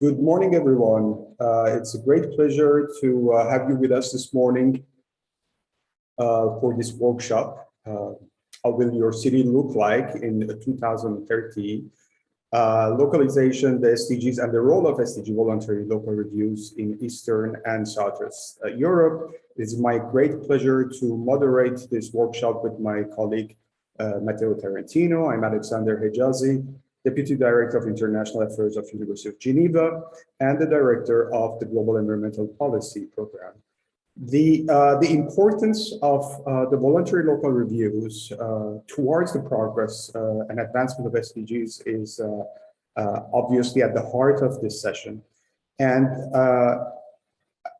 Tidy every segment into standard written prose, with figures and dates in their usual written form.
Good morning, everyone. It's a great pleasure to have you with us this morning for this workshop. How will your city look like in 2030? Localization, the SDGs, and the role of SDG voluntary local reviews in Eastern and Southwest Europe. It's my great pleasure to moderate this workshop with my colleague, Matteo Tarantino. I'm Alexander Hejazi, Deputy Director of International Affairs of University of Geneva and the Director of the Global Environmental Policy Program. The importance of the voluntary local reviews towards the progress and advancement of SDGs is obviously at the heart of this session. And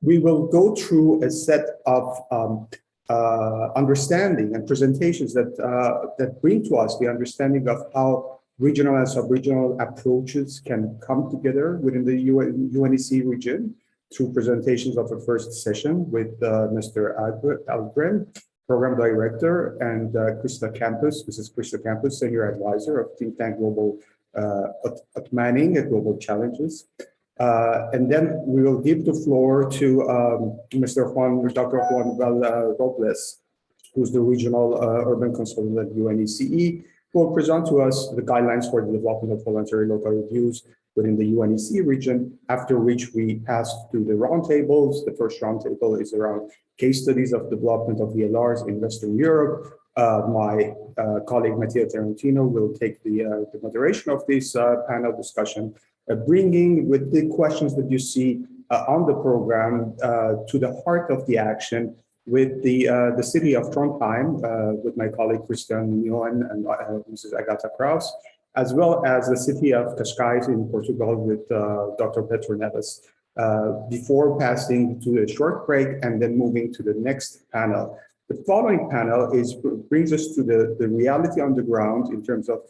we will go through a set of understanding and presentations that bring to us the understanding of how regional and sub-regional approaches can come together within the UNECE region through presentations of a first session with Mr. Algren, Program Director, and Mrs. Krista Campos, Senior Advisor of think tank Global Manning at Global Challenges. And then we will give the floor to Dr. Juan Robles, who's the Regional Urban Consultant at UNECE, who will present to us the guidelines for the development of voluntary local reviews within the UNECE region, after which we pass to the roundtables. The first roundtable is around case studies of development of VLRs in Western Europe. My colleague Matteo Tarantino will take the moderation of this panel discussion, bringing with the questions that you see on the program to the heart of the action with the city of Trondheim, with my colleague Christian Nguyen and Mrs. Agatha Kraus, as well as the city of Cascais in Portugal with Dr. Pedro Neves, before passing to a short break and then moving to the next panel. The following panel brings us to the reality on the ground in terms of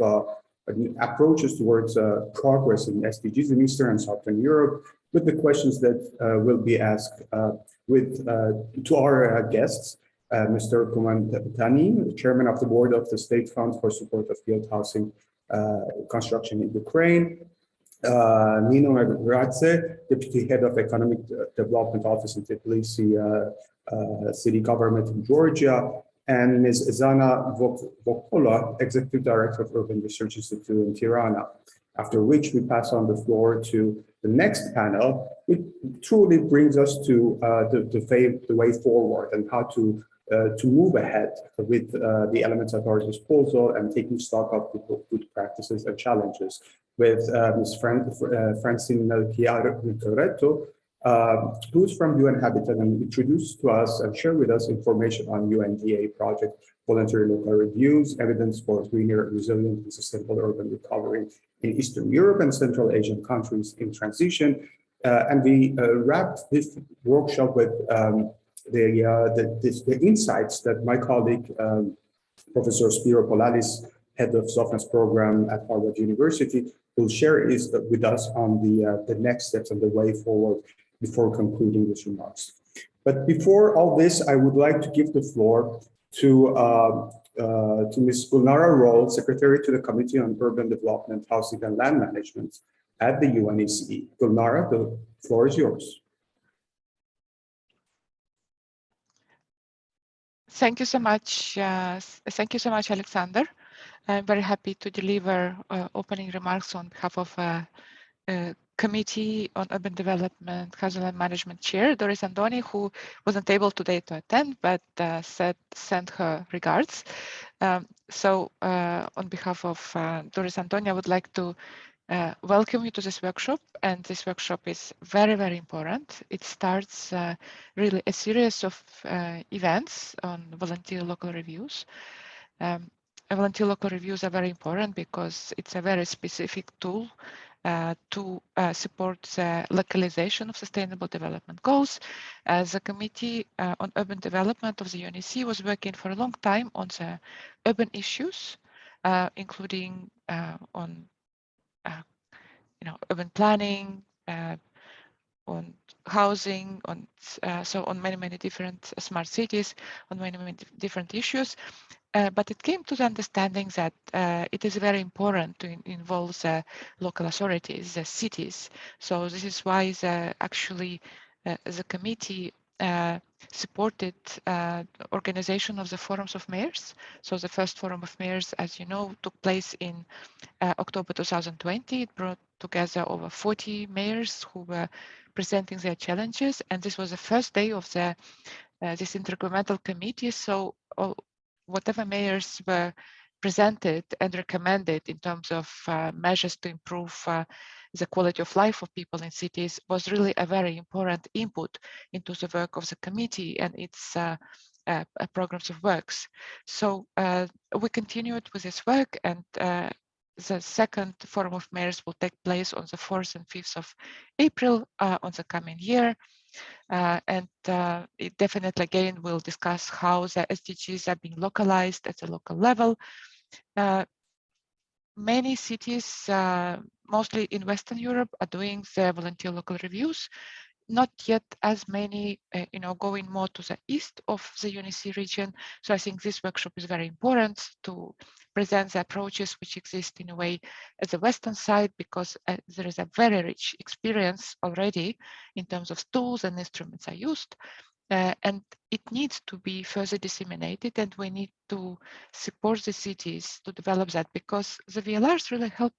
approaches towards progress in SDGs in Eastern and Southern Europe, with the questions that will be asked to our guests, Mr. Kuman Tani, Chairman of the Board of the State Fund for Support of Field Housing Construction in Ukraine, Nino Magradze, Deputy Head of Economic Development Office in Tbilisi City Government in Georgia, and Ms. Zana Vokola, Executive Director of Urban Research Institute in Tirana. After which we pass on the floor to the next panel, which truly brings us to the way forward and how to move ahead with the elements at our disposal and taking stock of the good practices and challenges with Ms. Francine Melchiorretto, who's from UN Habitat and introduced to us and share with us information on UNDA project, voluntary local reviews, evidence for greener, resilient, and sustainable urban recovery in Eastern Europe and Central Asian countries in transition. And we wrapped this workshop with the insights that my colleague, Professor Spiro Polalis, Head of Softness Program at Harvard University, will share with us on the next steps and the way forward before concluding these remarks. But before all this, I would like to give the floor to Ms. Gulnara Roll, Secretary to the Committee on Urban Development, Housing and Land Management at the UNECE. Gulnara, the floor is yours. Thank you so much. Thank you so much, Alexander. I'm very happy to deliver opening remarks on behalf of Committee on Urban Development, Housing and Management Chair, Doris Andoni, who wasn't able today to attend, but sent her regards. So on behalf of Doris Andoni, I would like to welcome you to this workshop. And this workshop is very, very important. It starts really a series of events on volunteer local reviews. Volunteer local reviews are very important because it's a very specific tool to support the localization of sustainable development goals. As a Committee on Urban Development of the UNECE was working for a long time on the urban issues, including on urban planning, on housing, on many different smart cities, on many different issues. But it came to the understanding that it is very important to involve the local authorities, the cities. So this is why the committee supported organization of the forums of mayors. So the first forum of mayors, as you know, took place in October 2020. It brought together over 40 mayors who were presenting their challenges, and this was the first day of this intergovernmental committee. So whatever mayors were presented and recommended in terms of measures to improve the quality of life of people in cities was really a very important input into the work of the committee and its programs of works. So we continued with this work, and the second forum of mayors will take place on the 4th and 5th of April on the coming year. It definitely again will discuss how the SDGs are being localized at the local level. Many cities, mostly in Western Europe, are doing their volunteer local reviews. Not yet as many, going more to the east of the UNECE region. So I think this workshop is very important to present the approaches which exist in a way at the Western side, because there is a very rich experience already in terms of tools and instruments are used. And it needs to be further disseminated, and we need to support the cities to develop that, because the VLRs really help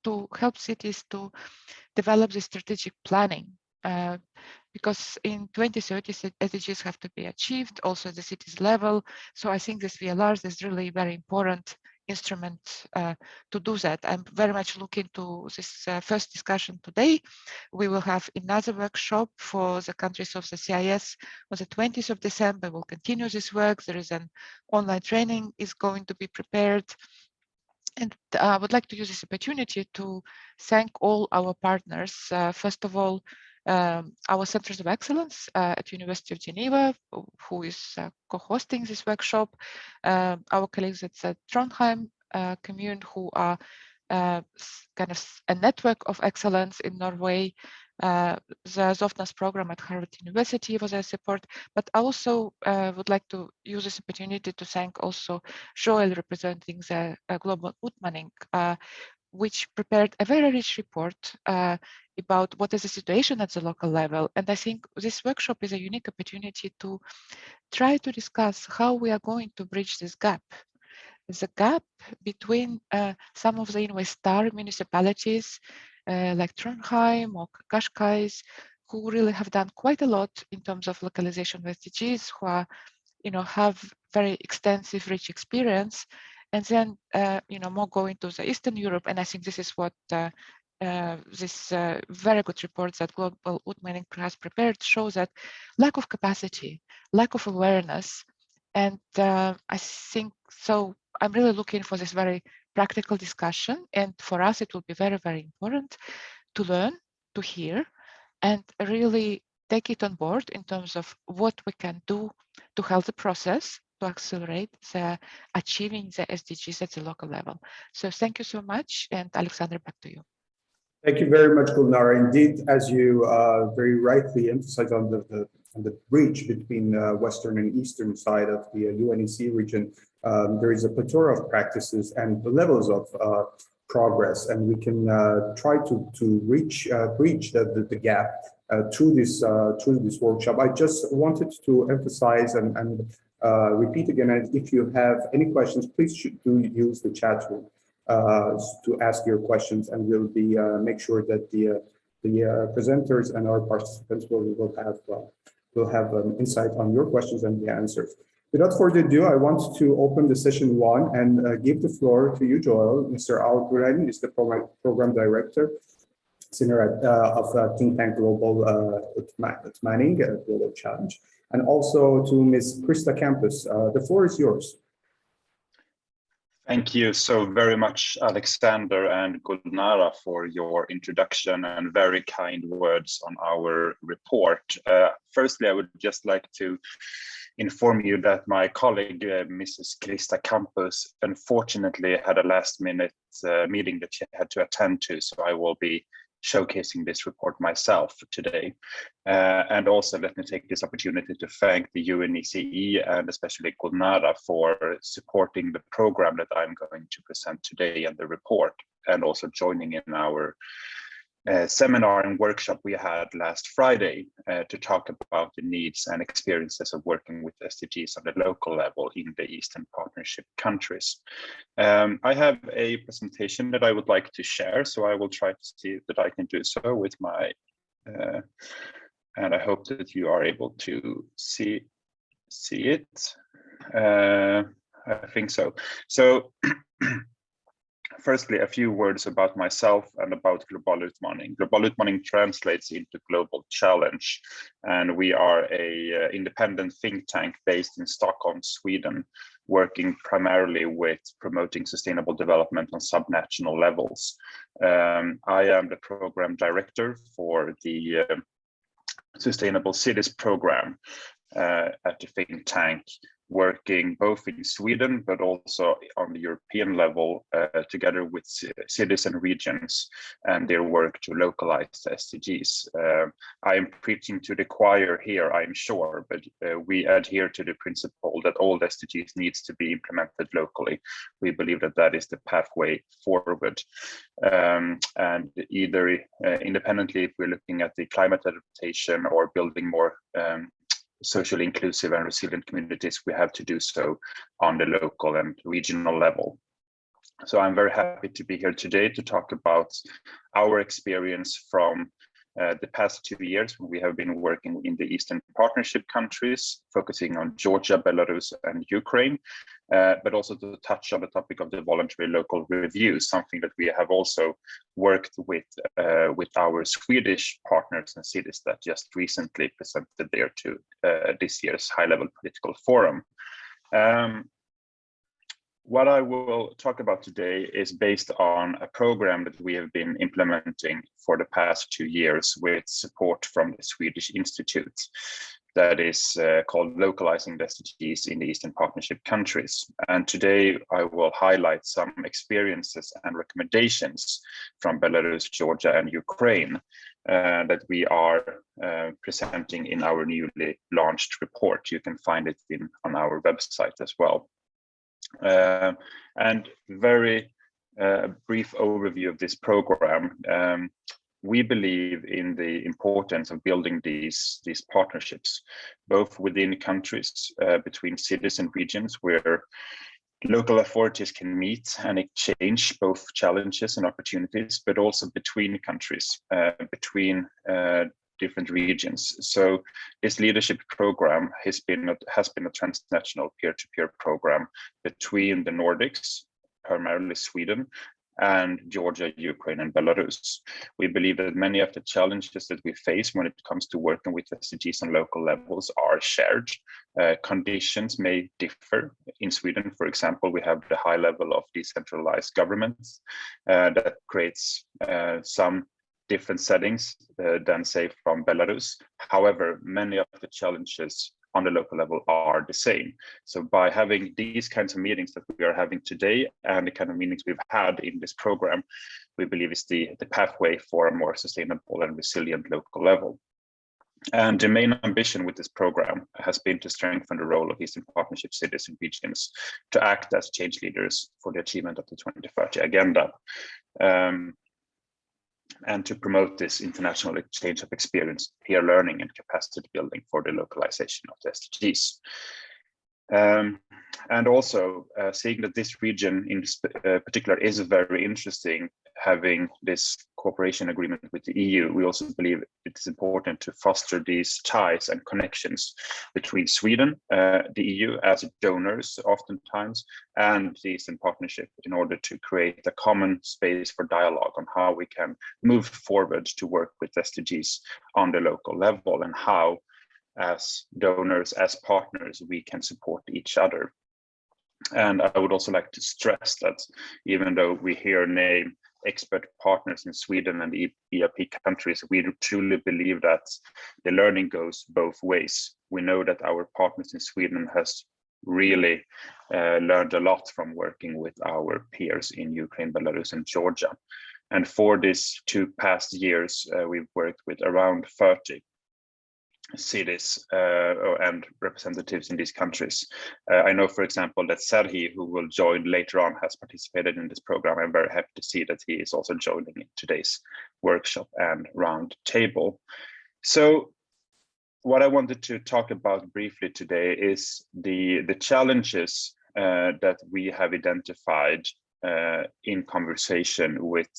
to help cities to develop the strategic planning. Because in 2030, SDGs have to be achieved also at the city's level. So I think this VLRs is really very important instrument to do that. I'm very much looking to this first discussion today. We will have another workshop for the countries of the CIS on the 20th of December. We'll continue this work. There is an online training is going to be prepared. And I would like to use this opportunity to thank all our partners. First of all, our Centers of Excellence at University of Geneva, who is co-hosting this workshop, our colleagues at the Trondheim commune, who are kind of a network of excellence in Norway, the Zofnas program at Harvard University for their support, but I also would like to use this opportunity to thank also Joel, representing the Global Utmanning, which prepared a very rich report about what is the situation at the local level. And I think this workshop is a unique opportunity to try to discuss how we are going to bridge this gap. The gap between some of the UNECE star municipalities like Trondheim or Kpis, who really have done quite a lot in terms of localization of SDGs, who are, have very extensive, rich experience, and then, more going to the Eastern Europe. And I think this is what this very good report that Global Utmanning has prepared shows, that lack of capacity, lack of awareness. And I think so. I'm really looking for this very practical discussion. And for us, it will be very, very important to learn, to hear, and really take it on board in terms of what we can do to help the process to accelerate the achieving the SDGs at the local level. So thank you so much. And Alexander, back to you. Thank you very much, Gulnara. Indeed, as you very rightly emphasized on the bridge between Western and Eastern side of the UNECE region, there is a plethora of practices and the levels of progress, and we can try to bridge the gap through this workshop. I just wanted to emphasize and repeat again, and if you have any questions, please do use the chat room to ask your questions, and we'll be make sure that the presenters and our participants will have insight on your questions and the answers. Without further ado, I want to open the session one and give the floor to you, Joel. Mr. Alguren is the program director, senior of think tank Global Utmanning, Global Challenge, and also to Ms. Krista Campus. The floor is yours. Thank you so very much, Alexander and Gulnara, for your introduction and very kind words on our report. Firstly, I would just like to inform you that my colleague, Mrs. Krista Campus, unfortunately had a last-minute meeting that she had to attend to, so I will be showcasing this report myself today. And also let me take this opportunity to thank the UNECE and especially Gulnara for supporting the program that I'm going to present today and the report, and also joining in our seminar and workshop we had last Friday to talk about the needs and experiences of working with SDGs on the local level in the Eastern Partnership countries. I have a presentation that I would like to share, so I will try to see that I can do so with my, and I hope that you are able to see it. I think so. So. Firstly, a few words about myself and about global utmaning. Global utmaning translates into global challenge, and we are a independent think tank based in Stockholm, Sweden, working primarily with promoting sustainable development on subnational levels. I am the program director for the Sustainable Cities program at the think tank, working both in Sweden but also on the European level together with cities and regions and their work to localize the SDGs. I am preaching to the choir here, I'm sure, but we adhere to the principle that all the SDGs needs to be implemented locally. We believe that that is the pathway forward. And either independently, if we're looking at the climate adaptation or building more socially inclusive and resilient communities, we have to do so on the local and regional level. So I'm very happy to be here today to talk about our experience from the past 2 years when we have been working in the Eastern Partnership countries, focusing on Georgia, Belarus, and Ukraine, but also to touch on the topic of the voluntary local review, something that we have also worked with our Swedish partners and cities that just recently presented there to this year's high-level political forum. What I will talk about today is based on a program that we have been implementing for the past 2 years with support from the Swedish Institute that is called Localizing the SDGs in the Eastern Partnership countries. And today I will highlight some experiences and recommendations from Belarus, Georgia, and Ukraine that we are presenting in our newly launched report. You can find it on our website as well. And very brief overview of this program. We believe in the importance of building these partnerships, both within countries, between cities and regions, where local authorities can meet and exchange both challenges and opportunities, but also between countries, between different regions. So this leadership program has been a transnational peer-to-peer program between the Nordics, primarily Sweden, and Georgia, Ukraine, and Belarus. We believe that many of the challenges that we face when it comes to working with SDGs on local levels are shared. Conditions may differ. In Sweden, for example, we have the high level of decentralized governments that creates some different settings than, say, from Belarus. However, many of the challenges on the local level are the same. So by having these kinds of meetings that we are having today and the kind of meetings we've had in this program, we believe is the pathway for a more sustainable and resilient local level. And the main ambition with this program has been to strengthen the role of Eastern Partnership cities and regions to act as change leaders for the achievement of the 2030 agenda. And to promote this international exchange of experience, peer learning, and capacity building for the localization of the SDGs. And also seeing that this region in particular is very interesting, having this cooperation agreement with the EU, we also believe it's important to foster these ties and connections between Sweden, the EU as donors oftentimes, and the Eastern Partnership in order to create a common space for dialogue on how we can move forward to work with SDGs on the local level and how, as donors, as partners, we can support each other. And I would also like to stress that even though we here name expert partners in Sweden and the EAP countries, we truly believe that the learning goes both ways. We know that our partners in Sweden has really learned a lot from working with our peers in Ukraine, Belarus, and Georgia. And for these 2 past years, we've worked with around 30 cities and representatives in these countries. I know, for example, that Serhi, who will join later on, has participated in this program. I'm very happy to see that he is also joining in today's workshop and round table. So what I wanted to talk about briefly today is the challenges that we have identified in conversation with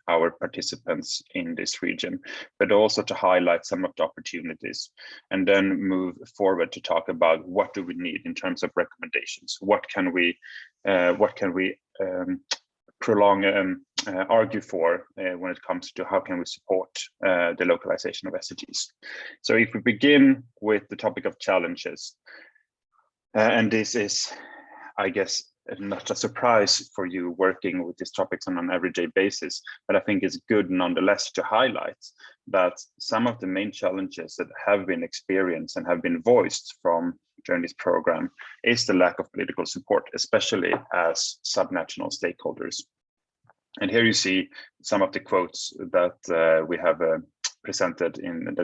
our participants in this region, but also to highlight some of the opportunities, and then move forward to talk about what do we need in terms of recommendations. What can we prolong and argue for when it comes to how can we support the localization of SDGs. So if we begin with the topic of challenges, and this is, I guess, not a surprise for you working with these topics on an everyday basis, but I think it's good nonetheless to highlight that some of the main challenges that have been experienced and have been voiced during this program is the lack of political support, especially as subnational stakeholders. And here you see some of the quotes that we have presented in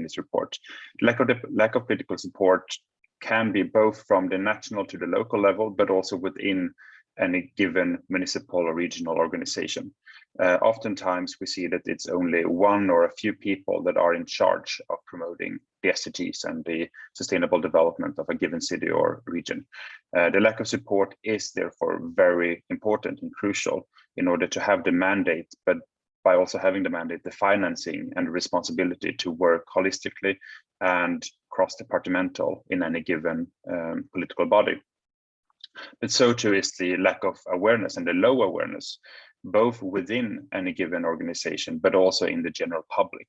this report. Lack of political support can be both from the national to the local level, but also within any given municipal or regional organization. Oftentimes we see that it's only one or a few people that are in charge of promoting the SDGs and the sustainable development of a given city or region. The lack of support is therefore very important and crucial in order to have the mandate, but by also having the mandate, the financing and responsibility to work holistically and cross-departmental in any given political body. But so too is the lack of awareness and the low awareness, both within any given organization, but also in the general public.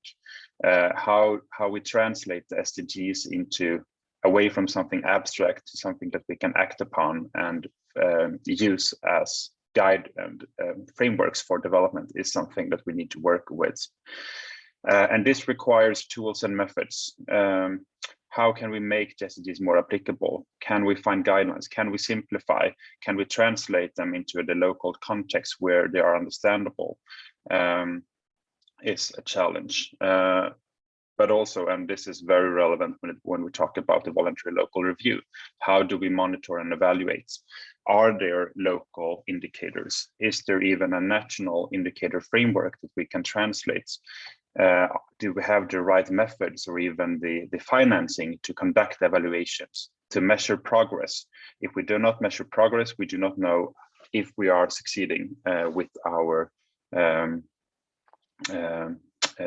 How we translate the SDGs away from something abstract to something that we can act upon and use as guide and frameworks for development is something that we need to work with. And this requires tools and methods. How can we make the SDGs more applicable? Can we find guidelines? Can we simplify? Can we translate them into the local context where they are understandable? It's a challenge. But also, and this is very relevant when we talk about the voluntary local review, how do we monitor and evaluate? Are there local indicators? Is there even a national indicator framework that we can translate? Do we have the right methods or even the financing to conduct evaluations, to measure progress? If we do not measure progress, we do not know if we are succeeding with our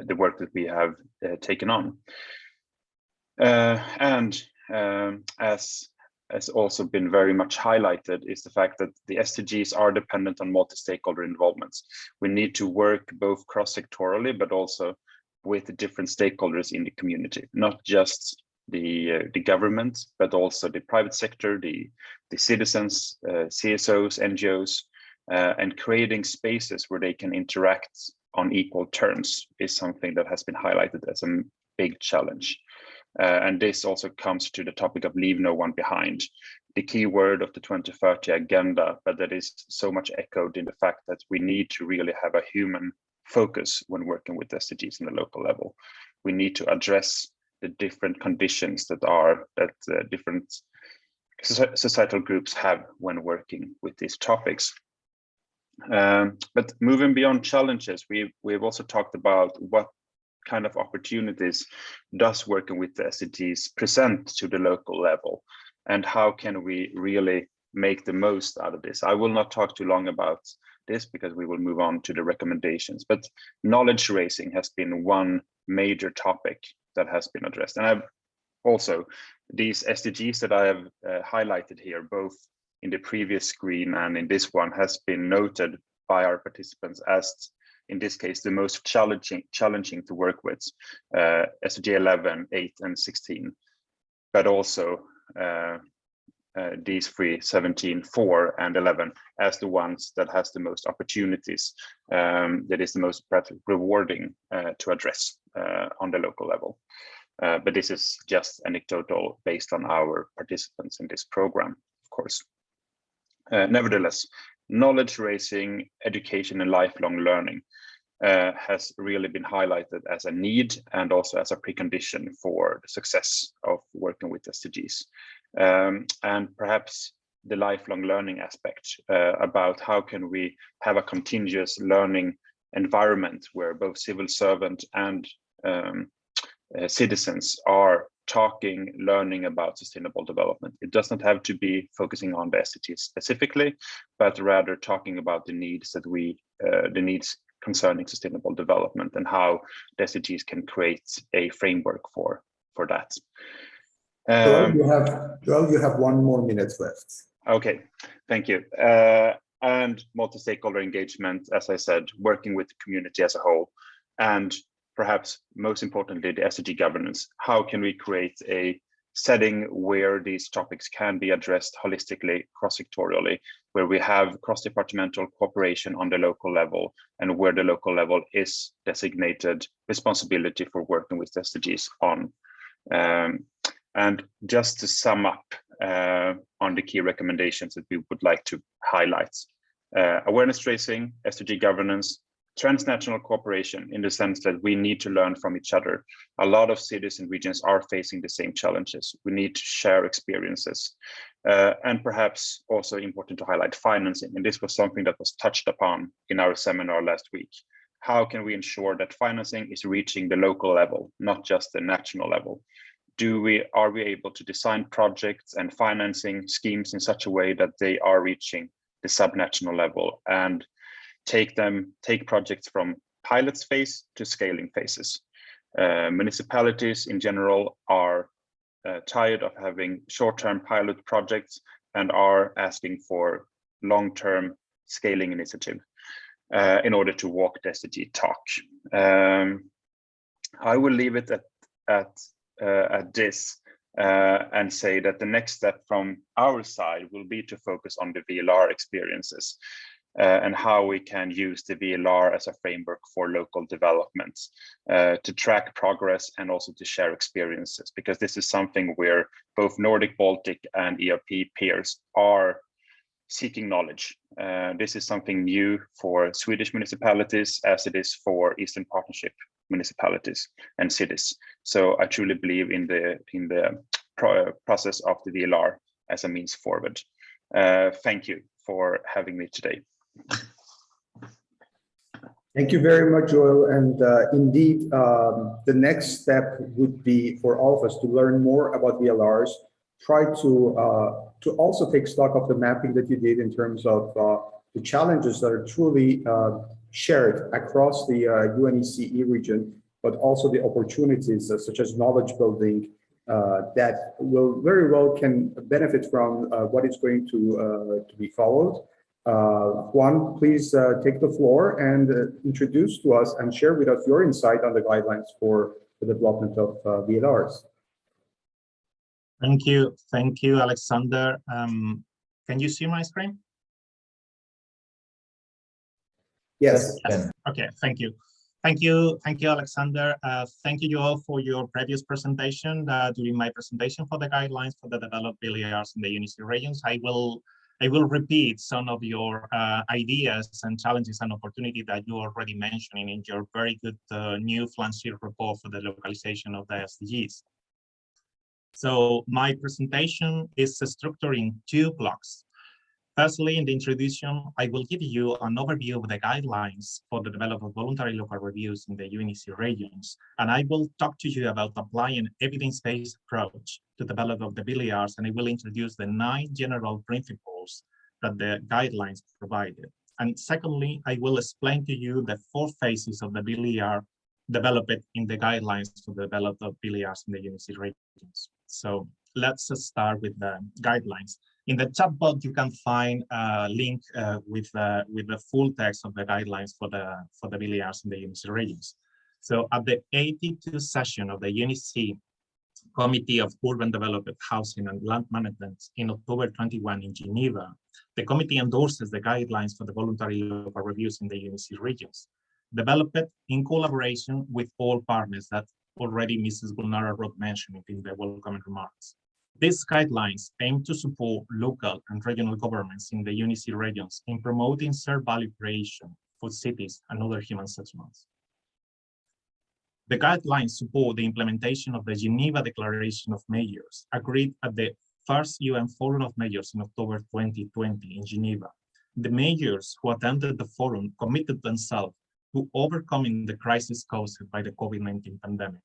the work that we have taken on. And as also been very much highlighted is the fact that the SDGs are dependent on multi-stakeholder involvements. We need to work both cross-sectorally, but also with the different stakeholders in the community, not just the government, but also the private sector, the citizens, CSOs, NGOs, and creating spaces where they can interact on equal terms is something that has been highlighted as a big challenge. And this also comes to the topic of leave no one behind, the key word of the 2030 agenda, but that is so much echoed in the fact that we need to really have a human focus when working with SDGs in the local level. We need to address the different conditions that different societal groups have when working with these topics. But moving beyond challenges, we've also talked about what kind of opportunities does working with the SDGs present to the local level, and how can we really make the most out of this. I will not talk too long about this because we will move on to the recommendations, but knowledge raising has been one major topic that has been addressed. And I've also, these SDGs that I have highlighted here, both in the previous screen and in this one, has been noted by our participants as, in this case, the most challenging to work with, SDG 11, 8, and 16, but also these 3, 17, 4, and 11 as the ones that has the most opportunities, that is the most rewarding to address on the local level. But this is just anecdotal based on our participants in this program, of course. Nevertheless, knowledge raising, education, and lifelong learning. has really been highlighted as a need and also as a precondition for the success of working with SDGs. And perhaps the lifelong learning aspect about how can we have a continuous learning environment where both civil servant and citizens are talking, learning about sustainable development. It doesn't have to be focusing on the SDGs specifically, but rather talking about the needs that the needs concerning sustainable development and how the SDGs can create a framework for that. Joel, you have 1 more minute left. Okay, thank you. And multi-stakeholder engagement, as I said, working with the community as a whole, and perhaps most importantly, the SDG governance. How can we create a setting where these topics can be addressed holistically, cross-sectorially, where we have cross-departmental cooperation on the local level, and where the local level is designated responsibility for working with SDGs on. And just to sum up on the key recommendations that we would like to highlight: awareness raising, SDG governance, transnational cooperation in the sense that we need to learn from each other. A lot of cities and regions are facing the same challenges. We need to share experiences. And perhaps also important to highlight financing. And this was something that was touched upon in our seminar last week. How can we ensure that financing is reaching the local level, not just the national level? Are we able to design projects and financing schemes in such a way that they are reaching the subnational level and take projects from pilots phase to scaling phases? Municipalities in general are tired of having short-term pilot projects and are asking for long-term scaling initiative in order to walk the SDG talk. I will leave it at this and say that the next step from our side will be to focus on the VLR experiences and how we can use the VLR as a framework for local development to track progress and also to share experiences, because this is something where both Nordic, Baltic and ERP peers are seeking knowledge. This is something new for Swedish municipalities as it is for Eastern Partnership municipalities and cities. So I truly believe in the process of the VLR as a means forward. Thank you for having me today. Thank you very much, Joel. And indeed, the next step would be for all of us to learn more about VLRs, try to also take stock of the mapping that you did in terms of the challenges that are truly shared across the UNECE region, but also the opportunities such as knowledge building that will very well can benefit from what is going to be followed. Juan, please take the floor and introduce to us and share with us your insight on the guidelines for the development of VLRs. Thank you, Alexander. Can you see my screen? Yes. Okay, thank you. Thank you, Alexander. Thank you all for your previous presentation. During my presentation for the guidelines for the developed VLRs in the UNECE regions, I will repeat some of your ideas and challenges and opportunity that you already mentioned in your very good new flagship report for the localization of the SDGs. So my presentation is structured in 2 blocks. Firstly, in the introduction, I will give you an overview of the guidelines for the development of voluntary local reviews in the UNECE regions, and I will talk to you about applying evidence-based approach to develop of the VLRs, and I will introduce the 9 general principles that the guidelines provided. And secondly, I will explain to you the 4 phases of the VLR developed in the guidelines to develop the VLRs in the UNECE regions. So let's start with the guidelines. In the chat box, you can find a link with the full text of the guidelines for the VLRs in the UNECE regions. So at the 82nd session of the UNECE Committee of Urban Development, Housing and Land Management in October 21 in Geneva, the committee endorses the guidelines for the voluntary local reviews in the UNECE regions, developed in collaboration with all partners that already Mrs. Gulnara wrote mentioned in the welcoming remarks. These guidelines aim to support local and regional governments in the UNECE regions in promoting shared value creation for cities and other human settlements. The guidelines support the implementation of the Geneva Declaration of Mayors, agreed at the first UN Forum of Mayors in October 2020 in Geneva. The mayors who attended the forum committed themselves to overcoming the crisis caused by the COVID-19 pandemic.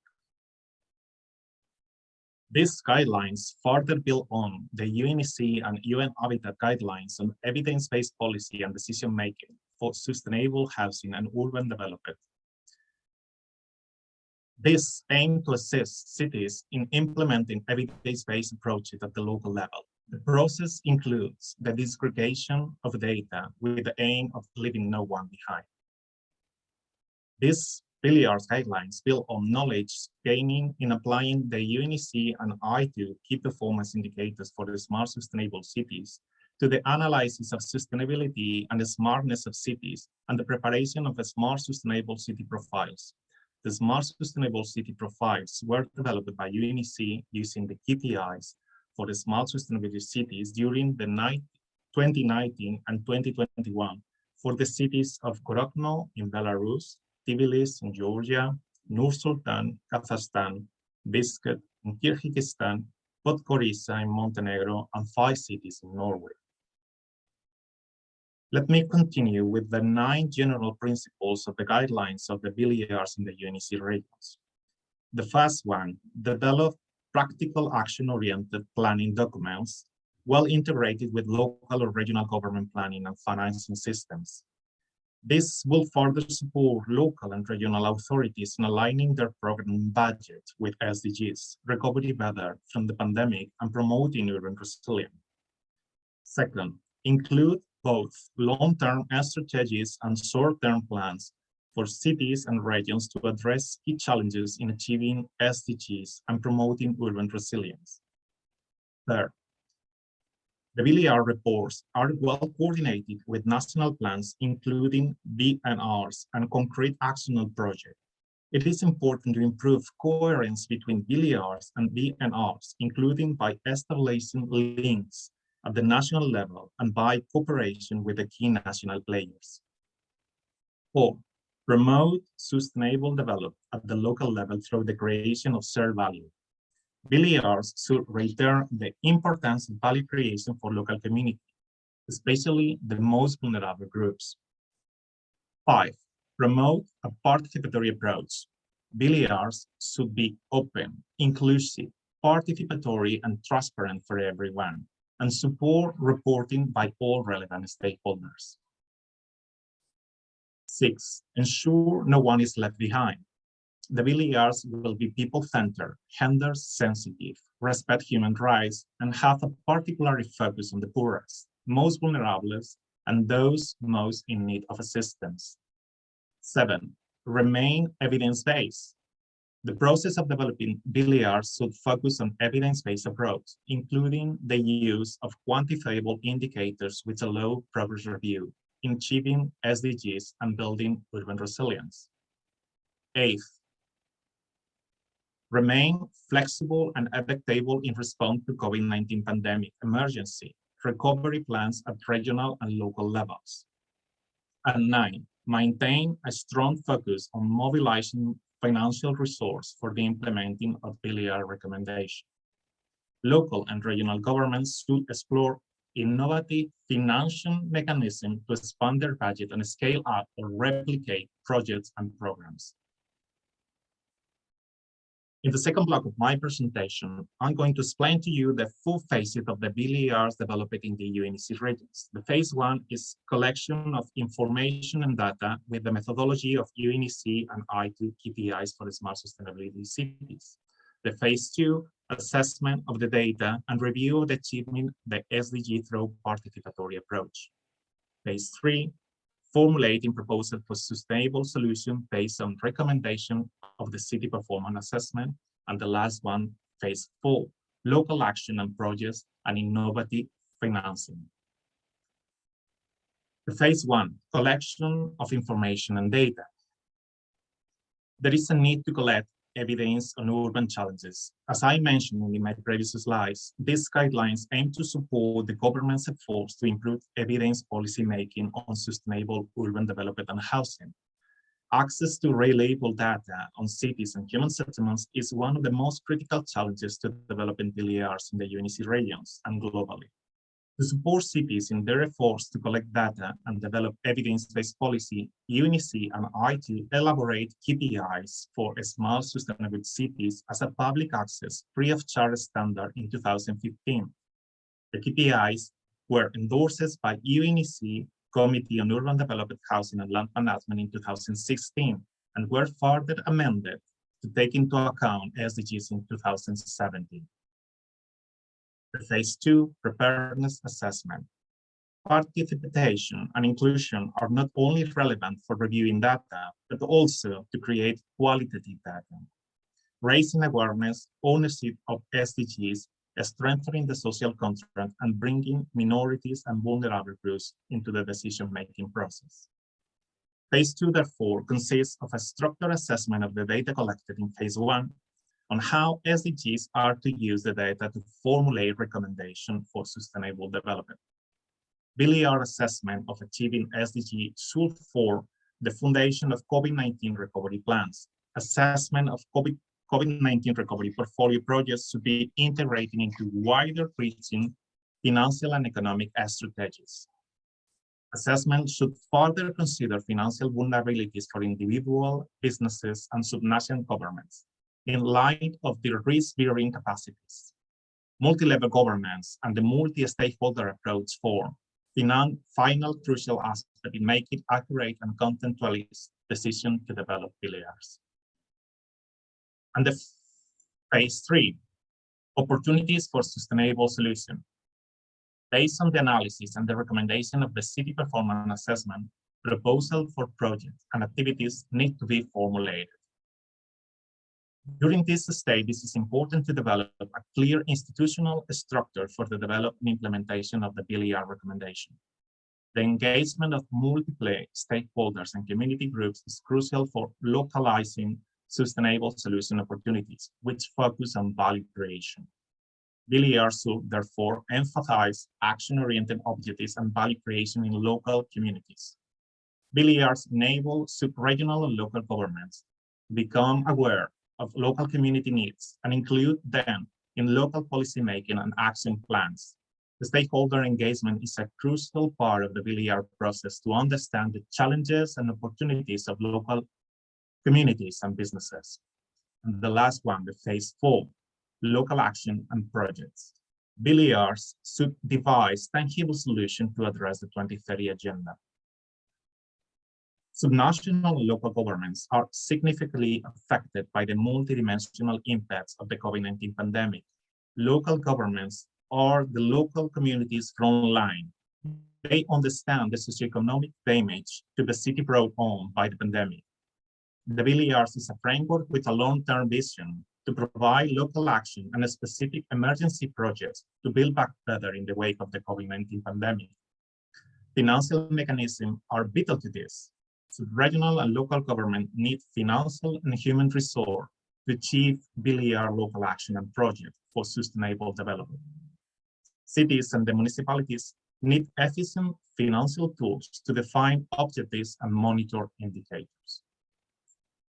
These guidelines further build on the UNECE and UN Habitat guidelines on evidence-based policy and decision-making for sustainable housing and urban development. This aims to assist cities in implementing evidence-based approaches at the local level. The process includes the disaggregation of data with the aim of leaving no one behind. These VLRs guidelines build on knowledge gaining in applying the UNECE and I2 key performance indicators for the smart sustainable cities to the analysis of sustainability and the smartness of cities and the preparation of a smart sustainable city profiles. The smart sustainable city profiles were developed by UNECE using the Kpis for the smart sustainability cities during the 2019 and 2021 for the cities of Korodno in Belarus, Tbilisi in Georgia, Nur-Sultan, Kazakhstan, Bishkek in Kyrgyzstan, Podgorica in Montenegro, and 5 cities in Norway. Let me continue with the 9 general principles of the guidelines of the VLRs in the UNECE regions. The first one, develop practical action-oriented planning documents well integrated with local or regional government planning and financing systems. This will further support local and regional authorities in aligning their program budget with SDGs, recovery better from the pandemic, and promoting urban resilience. Second, include both long-term strategies and short-term plans for cities and regions to address key challenges in achieving SDGs and promoting urban resilience. Third, the VLR reports are well coordinated with national plans, including VLRs and concrete actionable projects. It is important to improve coherence between VLRs and VLRs, including by establishing links at the national level and by cooperation with the key national players. 4. Promote sustainable development at the local level through the creation of shared value. VLRs should reiterate the importance of value creation for local communities, especially the most vulnerable groups. 5. Promote a participatory approach. VLRs should be open, inclusive, participatory, and transparent for everyone, and support reporting by all relevant stakeholders. 6. Ensure no one is left behind. The VLRs will be people-centered, gender-sensitive, respect human rights, and have a particular focus on the poorest, most vulnerable, and those most in need of assistance. 7. Remain evidence-based. The process of developing VLRs should focus on evidence-based approach, including the use of quantifiable indicators which allow progress review in achieving SDGs and building urban resilience. 8. Remain flexible and adaptable in response to COVID-19 pandemic emergency, recovery plans at regional and local levels. And 9. Maintain a strong focus on mobilizing financial resource for the implementing of VLR recommendation. Local and regional governments should explore innovative financial mechanisms to expand their budget and scale up or replicate projects and programs. In the second block of my presentation, I'm going to explain to you the full phases of the VLRs developed in the UNECE regions. The phase 1 is collection of information and data with the methodology of UNECE and I2 Kpis for the smart sustainability cities. The phase 2, assessment of the data and review of the achievement the SDG through participatory approach. Phase 3, formulating proposals for sustainable solution based on recommendation of the city performance assessment. And the last one, phase 4, local action and projects and innovative financing. The phase 1, collection of information and data. There is a need to collect evidence on urban challenges. As I mentioned in my previous slides, these guidelines aim to support the government's efforts to improve evidence policy making on sustainable urban development and housing. Access to reliable data on cities and human settlements is one of the most critical challenges to developing Dlrs in the UNECE regions and globally. To support cities in their efforts to collect data and develop evidence-based policy, UNECE and IT elaborate Kpis for small sustainable cities as a public access free of charge standard in 2015. The Kpis were endorsed by UNECE Committee on Urban Development, Housing and Land Management in 2016 and were further amended to take into account SDGs in 2017. The Phase 2 Preparedness Assessment. Participation and inclusion are not only relevant for reviewing data, but also to create qualitative data. Raising awareness, ownership of SDGs, strengthening the social contract, and bringing minorities and vulnerable groups into the decision-making process. Phase 2, therefore, consists of a structured assessment of the data collected in Phase 1 on how SDGs are to use the data to formulate recommendations for sustainable development. VLR assessment of achieving SDG should form the foundation of COVID-19 recovery plans. Assessment of COVID-19 recovery portfolio projects should be integrated into wider-reaching financial and economic strategies. Assessment should further consider financial vulnerabilities for individual, businesses, and subnational governments in light of their risk-bearing capacities. Multi-level governance and the multi-stakeholder approach form the final crucial aspect in making accurate and contextualized decisions to develop VLRs. And the Phase 3, opportunities for sustainable solution. Based on the analysis and the recommendation of the city performance assessment, proposal for projects and activities need to be formulated. During this stage, it is important to develop a clear institutional structure for the development and implementation of the VLR recommendation. The engagement of multiple stakeholders and community groups is crucial for localizing sustainable solution opportunities, which focus on value creation. VLRs should therefore emphasize action-oriented objectives and value creation in local communities. VLRs enable sub-regional and local governments to become aware of local community needs and include them in local policymaking and action plans. The stakeholder engagement is a crucial part of the VLR process to understand the challenges and opportunities of local communities and businesses. And the last one, the Phase 4, local action and projects. VLRs should devise tangible solutions to address the 2030 agenda. Subnational and local governments are significantly affected by the multidimensional impacts of the COVID-19 pandemic. Local governments are the local communities' front line. They understand the socioeconomic damage to the city brought on by the pandemic. The VLRs is a framework with a long-term vision to provide local action and specific emergency projects to build back better in the wake of the COVID-19 pandemic. Financial mechanisms are vital to this. So regional and local government need financial and human resources to achieve VLR local action and projects for sustainable development. Cities and the municipalities need efficient financial tools to define objectives and monitor indicators.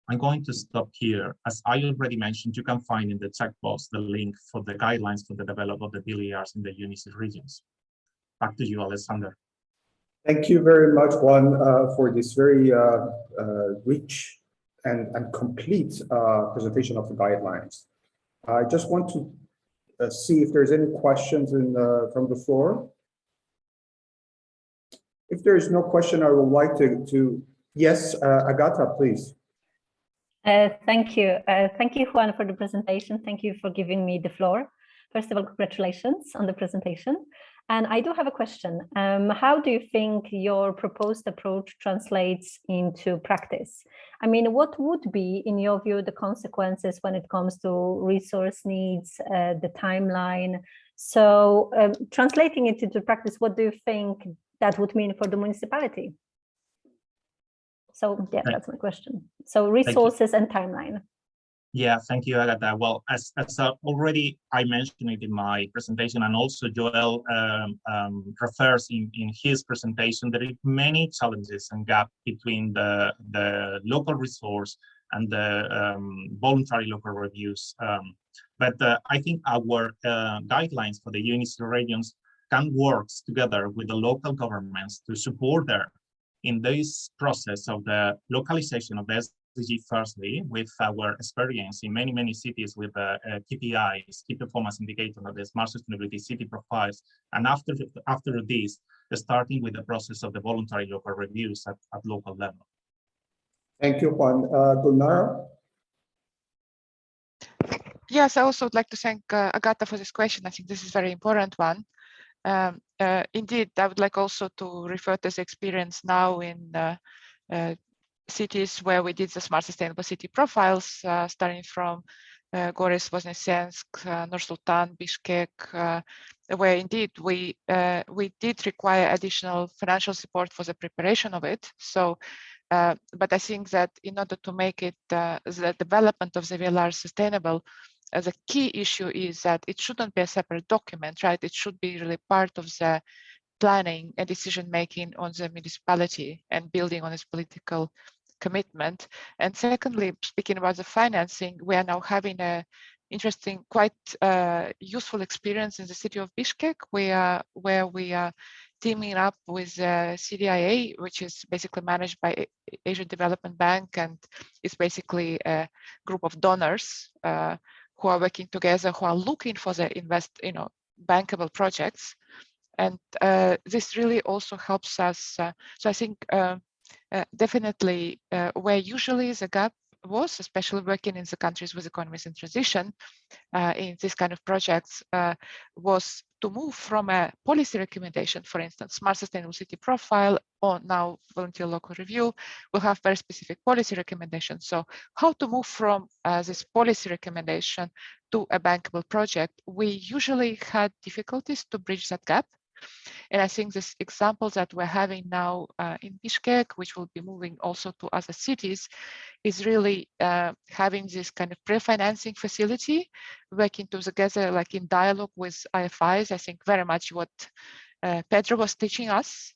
I'm going to stop here. As I already mentioned, you can find in the chat box the link for the guidelines for the development of the VLRs in the UNECE regions. Back to you, Alexander. Thank you very much, Juan, for this very rich and complete presentation of the guidelines. I just want to see if there's any questions from the floor. If there is no question, I would like to yes, Agata, please. Thank you. Thank you, Juan, for the presentation. Thank you for giving me the floor. First of all, congratulations on the presentation. And I do have a question. How do you think your proposed approach translates into practice? I mean, what would be, in your view, the consequences when it comes to resource needs, the timeline? So translating it into practice, what do you think that would mean for the municipality? So yeah, that's my question. So resources and timeline. Yeah, thank you, Agatha. Well, as already I mentioned it in my presentation, and also Joel refers in his presentation, there are many challenges and gaps between the local resource and the voluntary local reviews. But I think our guidelines for the UNECE regions can work together with the local governments to support them in this process of the localization of the SDG, firstly, with our experience in many cities with Kpis, key performance indicator of the smart sustainability city profiles, and after this, starting with the process of the voluntary local reviews at local level. Thank you, Juan. Gulnara? Yes, I also would like to thank Agatha for this question. I think this is a very important one. Indeed, I would like also to refer to this experience now in cities where we did the smart sustainable city profiles, starting from Gorist, Voznesensk, Nur-Sultan, Bishkek, where indeed we did require additional financial support for the preparation of it. So, but I think that in order to make it the development of the VLR sustainable, the key issue is that it shouldn't be a separate document, right? It should be really part of the planning and decision making on the municipality and building on its political commitment. And secondly, speaking about the financing, we are now having a interesting, quite useful experience in the city of Bishkek, where we are teaming up with CDIA, which is basically managed by Asian Development Bank, and it's basically a group of donors who are working together, who are looking for the bankable projects. And this really also helps us. So I think definitely where usually the gap was, especially working in the countries with economies in transition, in this kind of projects, was to move from a policy recommendation, for instance, smart sustainable city profile, or now volunteer local review, will have very specific policy recommendations. So how to move from this policy recommendation to a bankable project, we usually had difficulties to bridge that gap. And I think this example that we're having now in Bishkek, which will be moving also to other cities, is really having this kind of pre-financing facility, working together like in dialogue with IFIs. I think very much what Pedro was teaching us.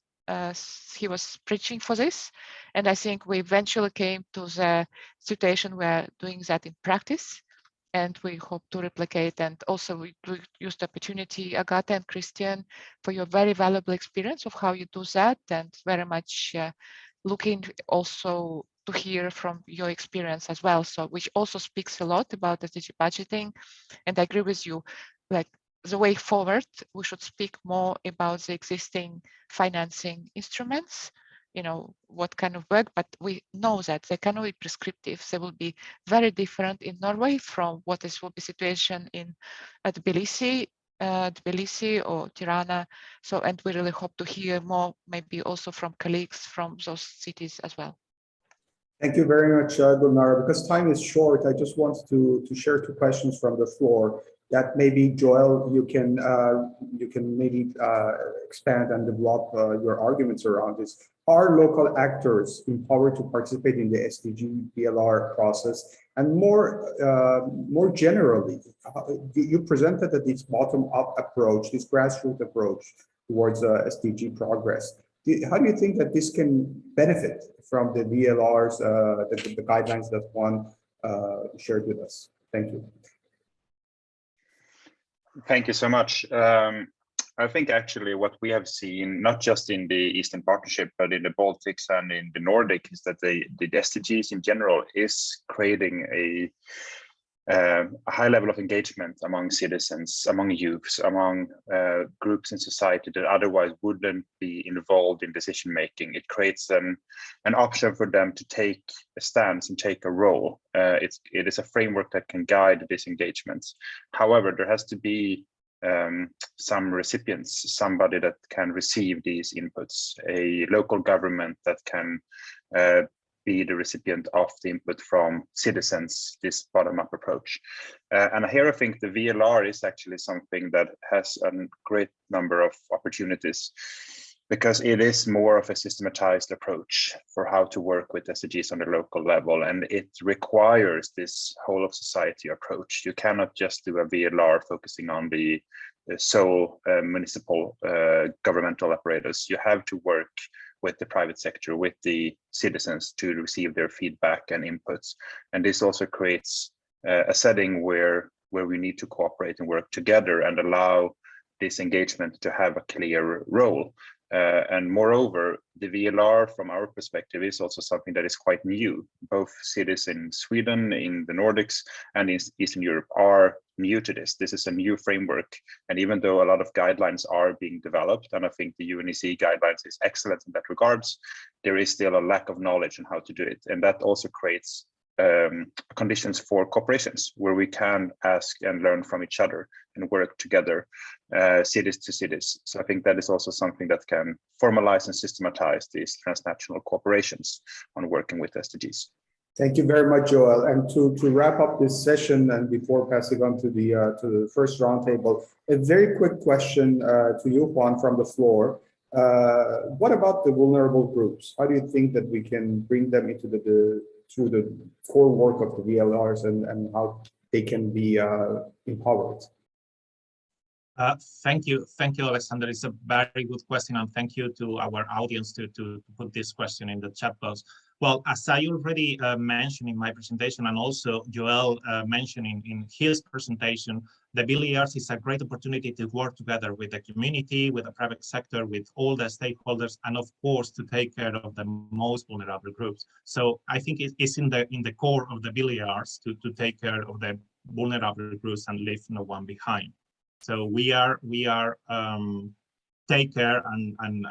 He was preaching for this. And I think we eventually came to the situation where doing that in practice. And we hope to replicate. And also we use the opportunity, Agatha and Christian, for your very valuable experience of how you do that, and very much looking also to hear from your experience as well. So which also speaks a lot about the SDG budgeting. And I agree with you, like the way forward, we should speak more about the existing financing instruments, what kind of work, but we know that they cannot be prescriptive. They will be very different in Norway from what will be situation in Tbilisi or Tirana. So, and we really hope to hear more, maybe also from colleagues from those cities as well. Thank you very much, Gulnara. Because time is short, I just want to share two questions from the floor that maybe, Joel, you can maybe expand and develop your arguments around this. Are local actors empowered to participate in the SDG VLR process? And more generally, you presented that this bottom-up approach, this grassroots approach towards SDG progress. How do you think that this can benefit from the VLRs, the guidelines that Juan shared with us? Thank you. Thank you so much. I think actually what we have seen, not just in the Eastern Partnership, but in the Baltics and in the Nordic, is that the SDGs in general is creating a high level of engagement among citizens, among youths, among groups in society that otherwise wouldn't be involved in decision making. It creates an option for them to take a stance and take a role. It is a framework that can guide these engagements. However, there has to be some recipients, somebody that can receive these inputs, a local government that can be the recipient of the input from citizens, this bottom-up approach. And here I think the VLR is actually something that has a great number of opportunities. because it is more of a systematized approach for how to work with SDGs on the local level, and it requires this whole of society approach. You cannot just do a VLR focusing on the sole municipal governmental apparatus. You have to work with the private sector, with the citizens, to receive their feedback and inputs. And this also creates a setting where we need to cooperate and work together and allow this engagement to have a clear role. And moreover, the VLR from our perspective is also something that is quite new. Both cities in Sweden, in the Nordics, and in Eastern Europe are new to this. This is a new framework. And even though a lot of guidelines are being developed, and I think the UNECE guidelines is excellent in that regards, there is still a lack of knowledge on how to do it. And that also creates conditions for cooperations where we can ask and learn from each other and work together, cities to cities. So I think that is also something that can formalize and systematize these transnational cooperations on working with SDGs. Thank you very much, Joel. And to wrap up this session, and before passing on to the first roundtable, a very quick question to you, Juan, from the floor. What about the vulnerable groups? How do you think that we can bring them into through the core work of the VLRs and how they can be empowered? Thank you, Alexander. It's a very good question, and thank you to our audience to put this question in the chat box. Well, as I already mentioned in my presentation, and also Joel mentioned in his presentation, the VLRs is a great opportunity to work together with the community, with the private sector, with all the stakeholders, and of course to take care of the most vulnerable groups. So I think it's in the core of the VLRs to take care of the vulnerable groups and leave no one behind. So we are take care and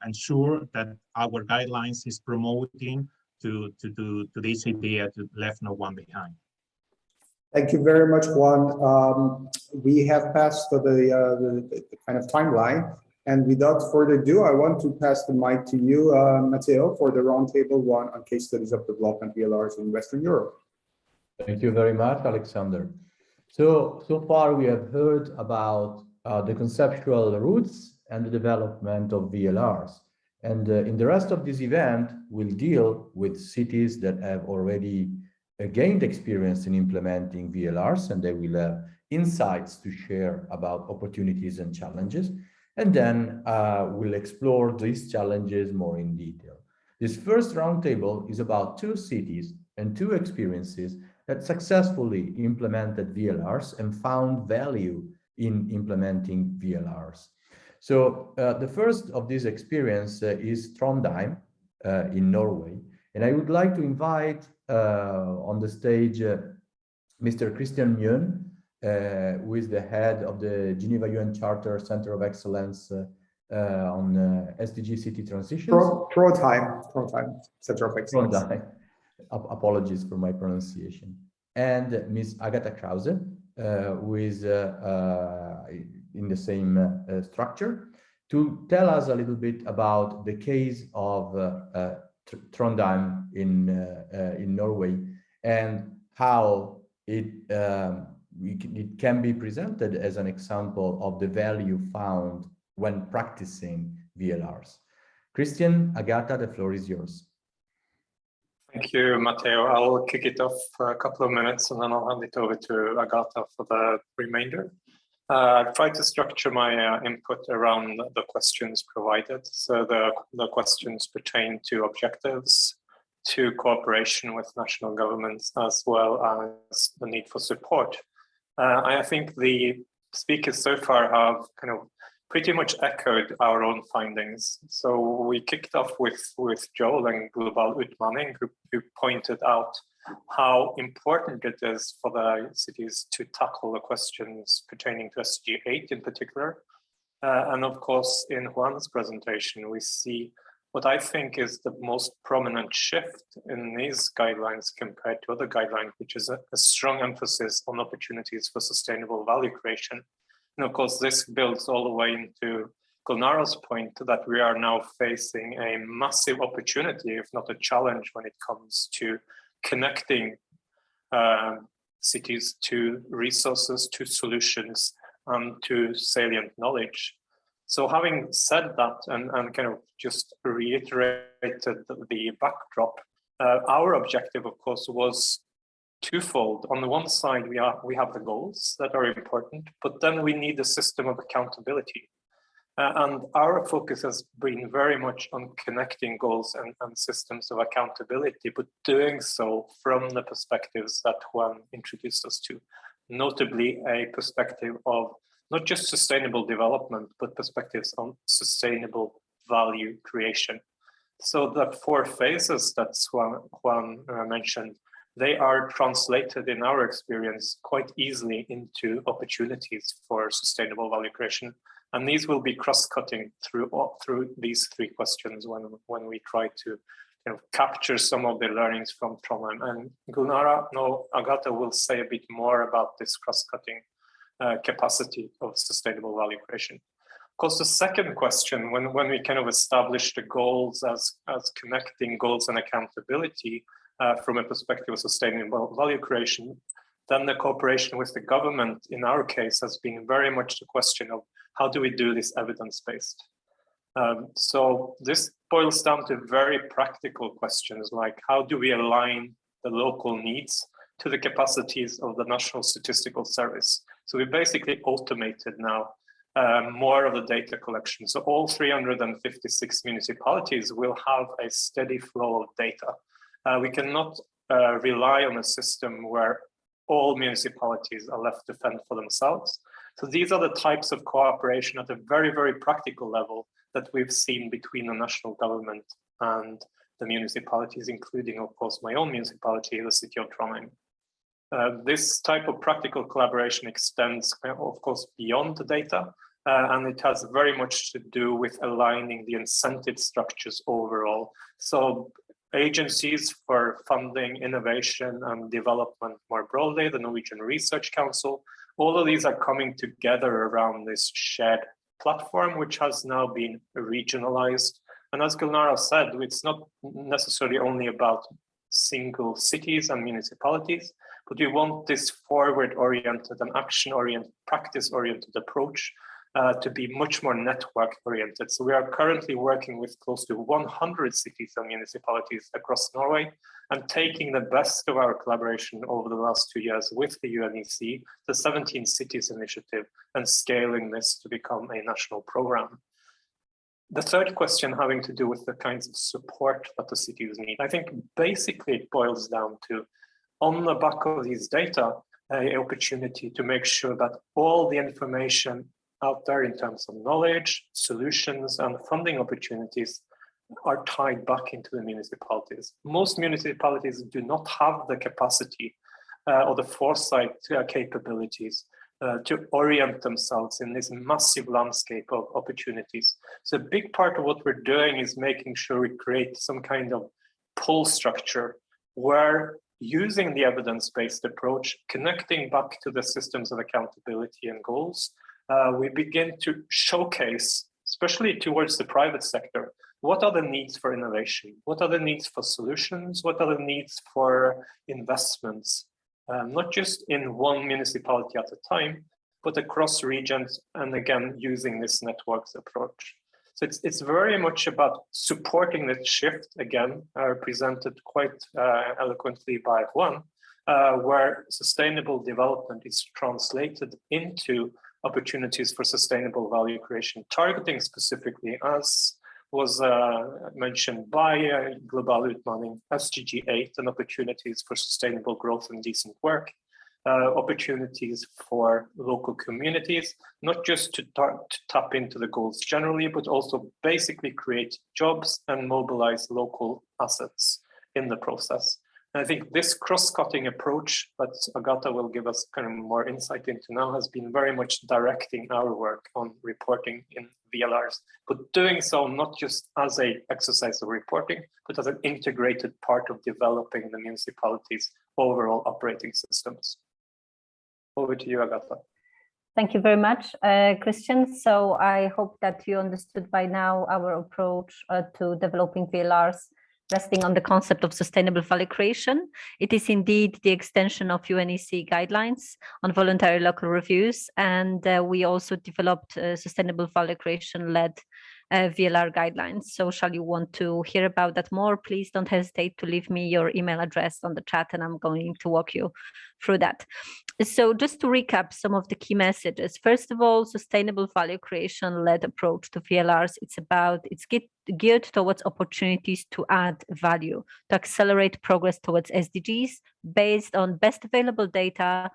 ensure that our guidelines is promoting to this idea to leave no one behind. Thank you very much, Juan. We have passed the kind of timeline, and without further ado, I want to pass the mic to you, Matteo, for the roundtable one on case studies of development VLRs in Western Europe. Thank you very much, Alexander. So far we have heard about the conceptual roots and the development of VLRs. And in the rest of this event, we'll deal with cities that have already gained experience in implementing VLRs, and they will have insights to share about opportunities and challenges. And then we'll explore these challenges more in detail. This first roundtable is about 2 cities and 2 experiences that successfully implemented VLRs and found value in implementing VLRs. So the first of this experience is Trondheim in Norway. And I would like to invite on the stage Mr. Christian Mjøen, who is the head of the Geneva UN Charter Center of Excellence on SDG city transitions. Trondheim Center of Excellence. Trondheim. Apologies for my pronunciation. And Ms. Agatha Krause, who is in the same structure, to tell us a little bit about the case of Trondheim in Norway and how it can be presented as an example of the value found when practicing VLRs. Christian, Agatha, the floor is yours. Thank you, Matteo. I'll kick it off for a couple of minutes and then I'll hand it over to Agatha for the remainder. I've tried to structure my input around the questions provided. So the questions pertain to objectives, to cooperation with national governments, as well as the need for support. I think the speakers so far have kind of pretty much echoed our own findings. So we kicked off with Joel and Global Utmaning, who pointed out how important it is for the cities to tackle the questions pertaining to SDG 8 in particular. And of course, in Juan's presentation, we see what I think is the most prominent shift in these guidelines compared to other guidelines, which is a strong emphasis on opportunities for sustainable value creation. And of course, this builds all the way into Gulnara's point that we are now facing a massive opportunity, if not a challenge, when it comes to connecting cities to resources, to solutions, to salient knowledge. So having said that, and kind of just reiterated the backdrop, our objective, of course, was twofold. On the one side, we have the goals that are important, but then we need a system of accountability. And our focus has been very much on connecting goals and systems of accountability, but doing so from the perspectives that Juan introduced us to, notably a perspective of not just sustainable development, but perspectives on sustainable value creation. So the 4 phases that Juan mentioned, they are translated in our experience quite easily into opportunities for sustainable value creation. And these will be cross-cutting through these 3 questions when we try to capture some of the learnings from Trondheim. And Agata will say a bit more about this cross-cutting capacity of sustainable value creation. Of course, the second question, when we kind of establish the goals as connecting goals and accountability from a perspective of sustainable value creation, then the cooperation with the government, in our case, has been very much the question of how do we do this evidence-based? So this boils down to very practical questions like how do we align the local needs to the capacities of the National Statistical Service? So we basically automated now more of the data collection. So all 356 municipalities will have a steady flow of data. We cannot rely on a system where all municipalities are left to fend for themselves. So these are the types of cooperation at a very, very practical level that we've seen between the national government and the municipalities, including, of course, my own municipality, the city of Trondheim. This type of practical collaboration extends, of course, beyond the data, and it has very much to do with aligning the incentive structures overall. So agencies for funding innovation and development more broadly, the Norwegian Research Council, all of these are coming together around this shared platform, which has now been regionalized. And as Gulnara said, it's not necessarily only about single cities and municipalities, but we want this forward-oriented and action-oriented, practice-oriented approach to be much more network-oriented. So we are currently working with close to 100 cities and municipalities across Norway and taking the best of our collaboration over the last 2 years with the UNECE, the 17 Cities Initiative, and scaling this to become a national program. The third question having to do with the kinds of support that the cities need. I think basically it boils down to, on the back of these data, an opportunity to make sure that all the information out there in terms of knowledge, solutions, and funding opportunities are tied back into the municipalities. Most municipalities do not have the capacity or the foresight capabilities to orient themselves in this massive landscape of opportunities. So a big part of what we're doing is making sure we create some kind of pull structure where, using the evidence-based approach, connecting back to the systems of accountability and goals, we begin to showcase, especially towards the private sector, what are the needs for innovation? What are the needs for solutions? What are the needs for investments? Not just in one municipality at a time, but across regions, and again, using this networks approach. So it's very much about supporting that shift, again, presented quite eloquently by Juan, where sustainable development is translated into opportunities for sustainable value creation, targeting specifically, as was mentioned by Global Utmaning, SDG 8, and opportunities for sustainable growth and decent work, opportunities for local communities, not just to tap into the goals generally, but also basically create jobs and mobilize local assets in the process. And I think this cross-cutting approach that Agata will give us kind of more insight into now has been very much directing our work on reporting in VLRs, but doing so not just as an exercise of reporting, but as an integrated part of developing the municipality's overall operating systems. Over to you, Agata. Thank you very much, Christian. So I hope that you understood by now our approach to developing VLRs resting on the concept of sustainable value creation. It is indeed the extension of UNECE guidelines on voluntary local reviews, and we also developed sustainable value creation-led VLR guidelines. So shall you want to hear about that more, please don't hesitate to leave me your email address on the chat, and I'm going to walk you through that. So just to recap some of the key messages. First of all, sustainable value creation-led approach to VLRs. It's geared towards opportunities to add value, to accelerate progress towards SDGs based on best available data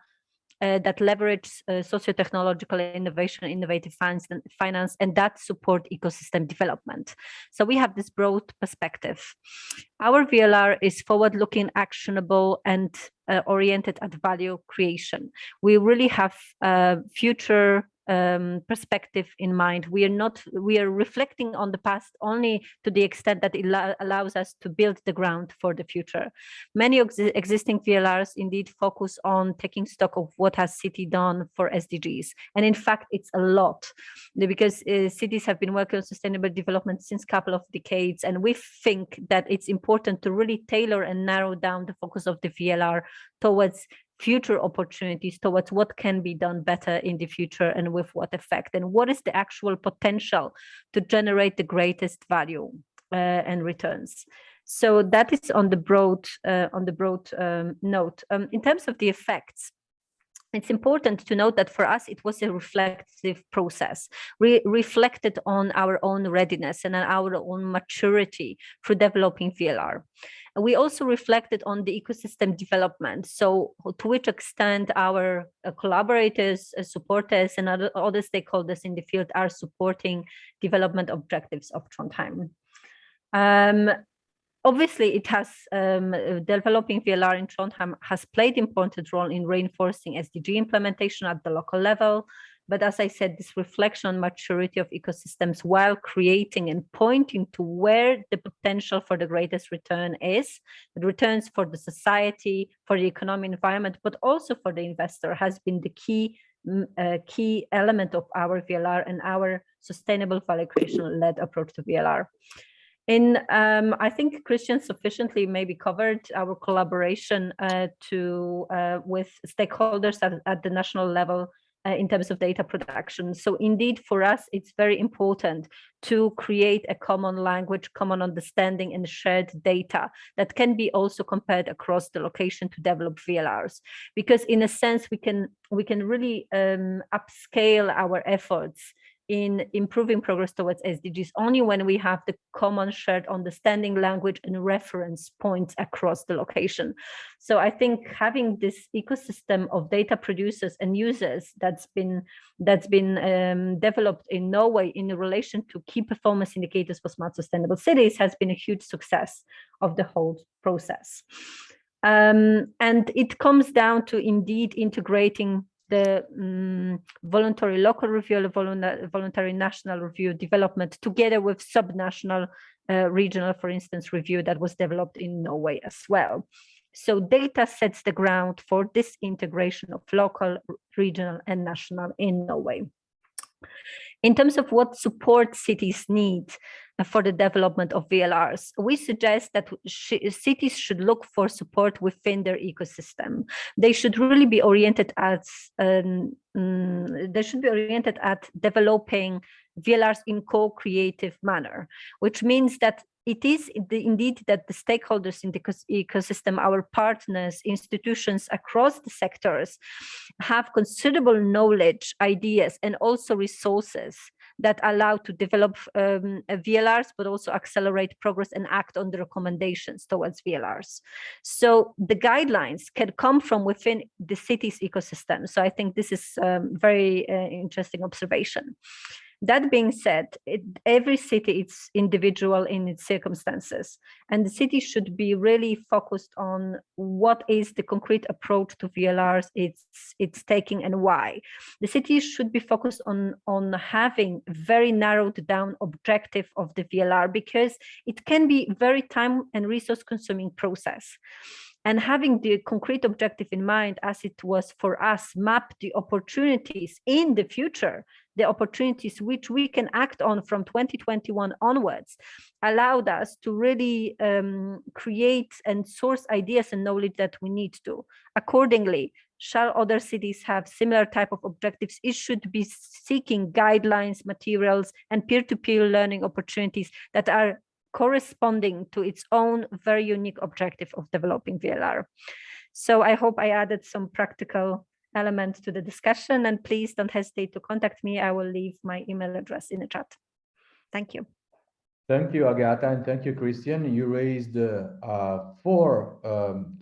that leverage socio-technological innovation, innovative finance, and that support ecosystem development. So we have this broad perspective. Our VLR is forward-looking, actionable, and oriented at value creation. We really have future perspective in mind. We are reflecting on the past only to the extent that it allows us to build the ground for the future. Many existing VLRs indeed focus on taking stock of what has city done for SDGs. And in fact, it's a lot, because cities have been working on sustainable development since a couple of decades. And we think that it's important to really tailor and narrow down the focus of the VLR towards future opportunities, towards what can be done better in the future and with what effect, and what is the actual potential to generate the greatest value and returns. So that is on the broad note. In terms of the effects, it's important to note that for us, it was a reflective process, reflected on our own readiness and on our own maturity through developing VLR. We also reflected on the ecosystem development. So to which extent our collaborators, supporters, and other stakeholders in the field are supporting development objectives of Trondheim. Obviously, it has developing VLR in Trondheim has played an important role in reinforcing SDG implementation at the local level. But as I said, this reflection on maturity of ecosystems while creating and pointing to where the potential for the greatest return is, the returns for the society, for the economic environment, but also for the investor, has been the key element of our VLR and our sustainable value creation-led approach to VLR. I think Christian sufficiently maybe covered our collaboration with stakeholders at the national level in terms of data production. So indeed, for us, it's very important to create a common language, common understanding, and shared data that can be also compared across the location to develop VLRs. Because in a sense, we can really upscale our efforts in improving progress towards SDGs only when we have the common shared understanding, language, and reference points across the location. So I think having this ecosystem of data producers and users that's been developed in Norway in relation to key performance indicators for smart sustainable cities has been a huge success of the whole process. And it comes down to indeed integrating the voluntary local review, voluntary national review development together with subnational regional, for instance, review that was developed in Norway as well. So data sets the ground for this integration of local, regional, and national in Norway. In terms of what support cities need for the development of VLRs, we suggest that cities should look for support within their ecosystem. They should really be oriented at developing VLRs in co-creative manner, which means that it is indeed that the stakeholders in the ecosystem, our partners, institutions across the sectors, have considerable knowledge, ideas, and also resources that allow to develop VLRs, but also accelerate progress and act on the recommendations towards VLRs. So the guidelines can come from within the city's ecosystem. So I think this is a very interesting observation. That being said, every city is individual in its circumstances, and the city should be really focused on what is the concrete approach to VLRs it's taking and why. The city should be focused on having very narrowed down objective of the VLR, because it can be very time and resource consuming process. And having the concrete objective in mind, as it was for us, map the opportunities in the future the opportunities which we can act on from 2021 onwards allowed us to really create and source ideas and knowledge that we need to. Accordingly, shall other cities have similar type of objectives, it should be seeking guidelines, materials, and peer-to-peer learning opportunities that are corresponding to its own very unique objective of developing VLR. So I hope I added some practical elements to the discussion, and please don't hesitate to contact me. I will leave my email address in the chat. Thank you. Thank you, Agata, and thank you, Christian. You raised 4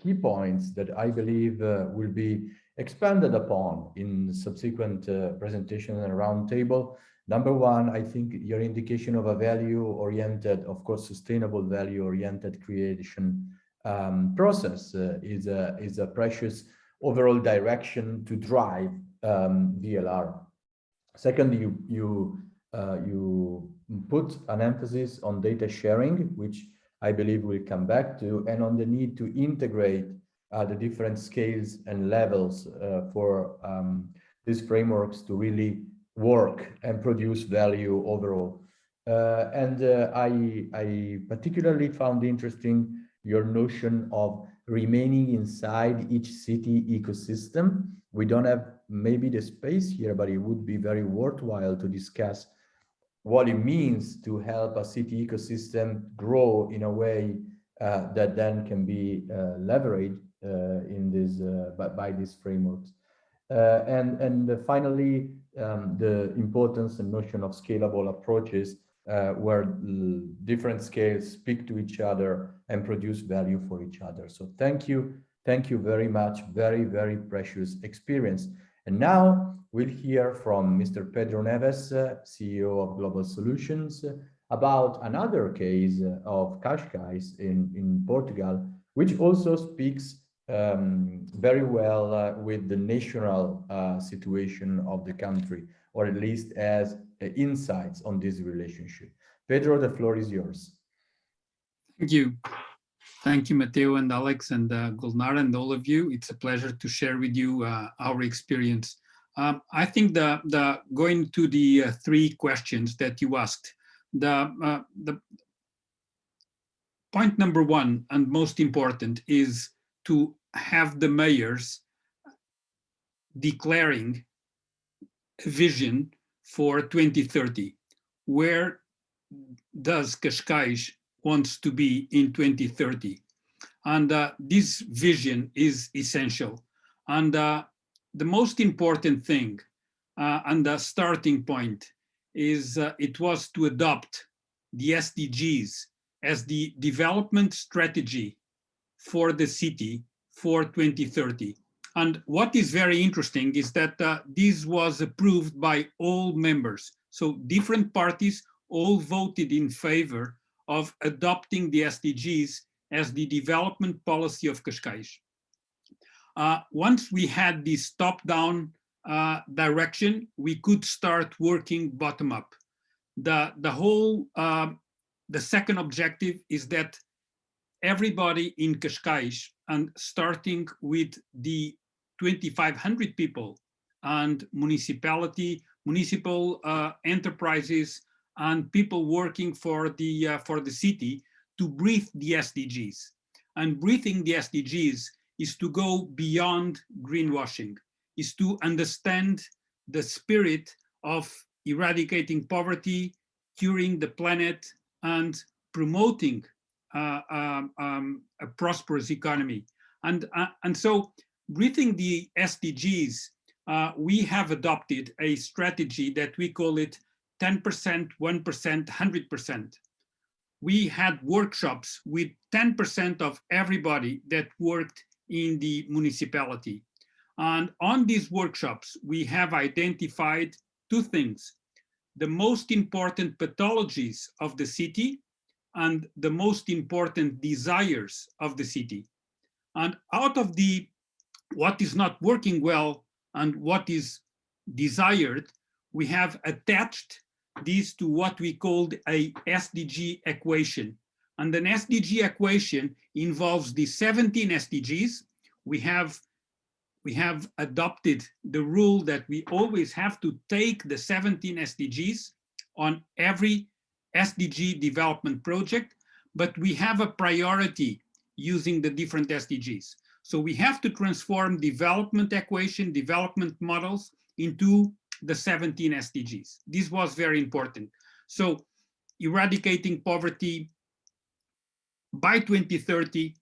key points that I believe will be expanded upon in subsequent presentation and roundtable. Number 1, I think your indication of a value-oriented, of course, sustainable value-oriented creation process is a precious overall direction to drive VLR. Second, you put an emphasis on data sharing, which I believe we'll come back to, and on the need to integrate the different scales and levels for these frameworks to really work and produce value overall. I particularly found interesting your notion of remaining inside each city ecosystem. We don't have maybe the space here, but it would be very worthwhile to discuss what it means to help a city ecosystem grow in a way that then can be leveraged in this by these frameworks. And finally, the importance and notion of scalable approaches where different scales speak to each other and produce value for each other. So thank you very much. Very, very precious experience. And now we'll hear from Mr. Pedro Neves, CEO of Global Solutions, about another case of Kpis in Portugal, which also speaks very well with the national situation of the country, or at least as insights on this relationship. Pedro, the floor is yours. Thank you. Thank you, Matteo and Alex and Gulnara and all of you. It's a pleasure to share with you our experience. I think going to the 3 questions that you asked, the point number 1 and most important is to have the mayors declaring a vision for 2030. Where does Cascais wants to be in 2030? And this vision is essential. And the most important thing and the starting point is it was to adopt the SDGs as the development strategy for the city for 2030. And what is very interesting is that this was approved by all members. So different parties all voted in favor of adopting the SDGs as the development policy of Cascais. Once we had this top-down direction, we could start working bottom-up. The second objective is that everybody in Cascais, and starting with the 2,500 people and municipality, municipal enterprises, and people working for the city, to breathe the SDGs. And breathing the SDGs is to go beyond greenwashing, is to understand the spirit of eradicating poverty, curing the planet, and promoting a prosperous economy. And so breathing the SDGs, we have adopted a strategy that we call it 10%, 1%, 100%. We had workshops with 10% of everybody that worked in the municipality. And on these workshops, we have identified 2 things: the most important pathologies of the city and the most important desires of the city. And out of what is not working well and what is desired, we have attached these to what we called a SDG equation. And an SDG equation involves the 17 SDGs. We have we have adopted the rule that we always have to take the 17 SDGs on every SDG development project, but we have a priority using the different SDGs. So we have to transform development equation, development models into the 17 SDGs. This was very important. So eradicating poverty by 2030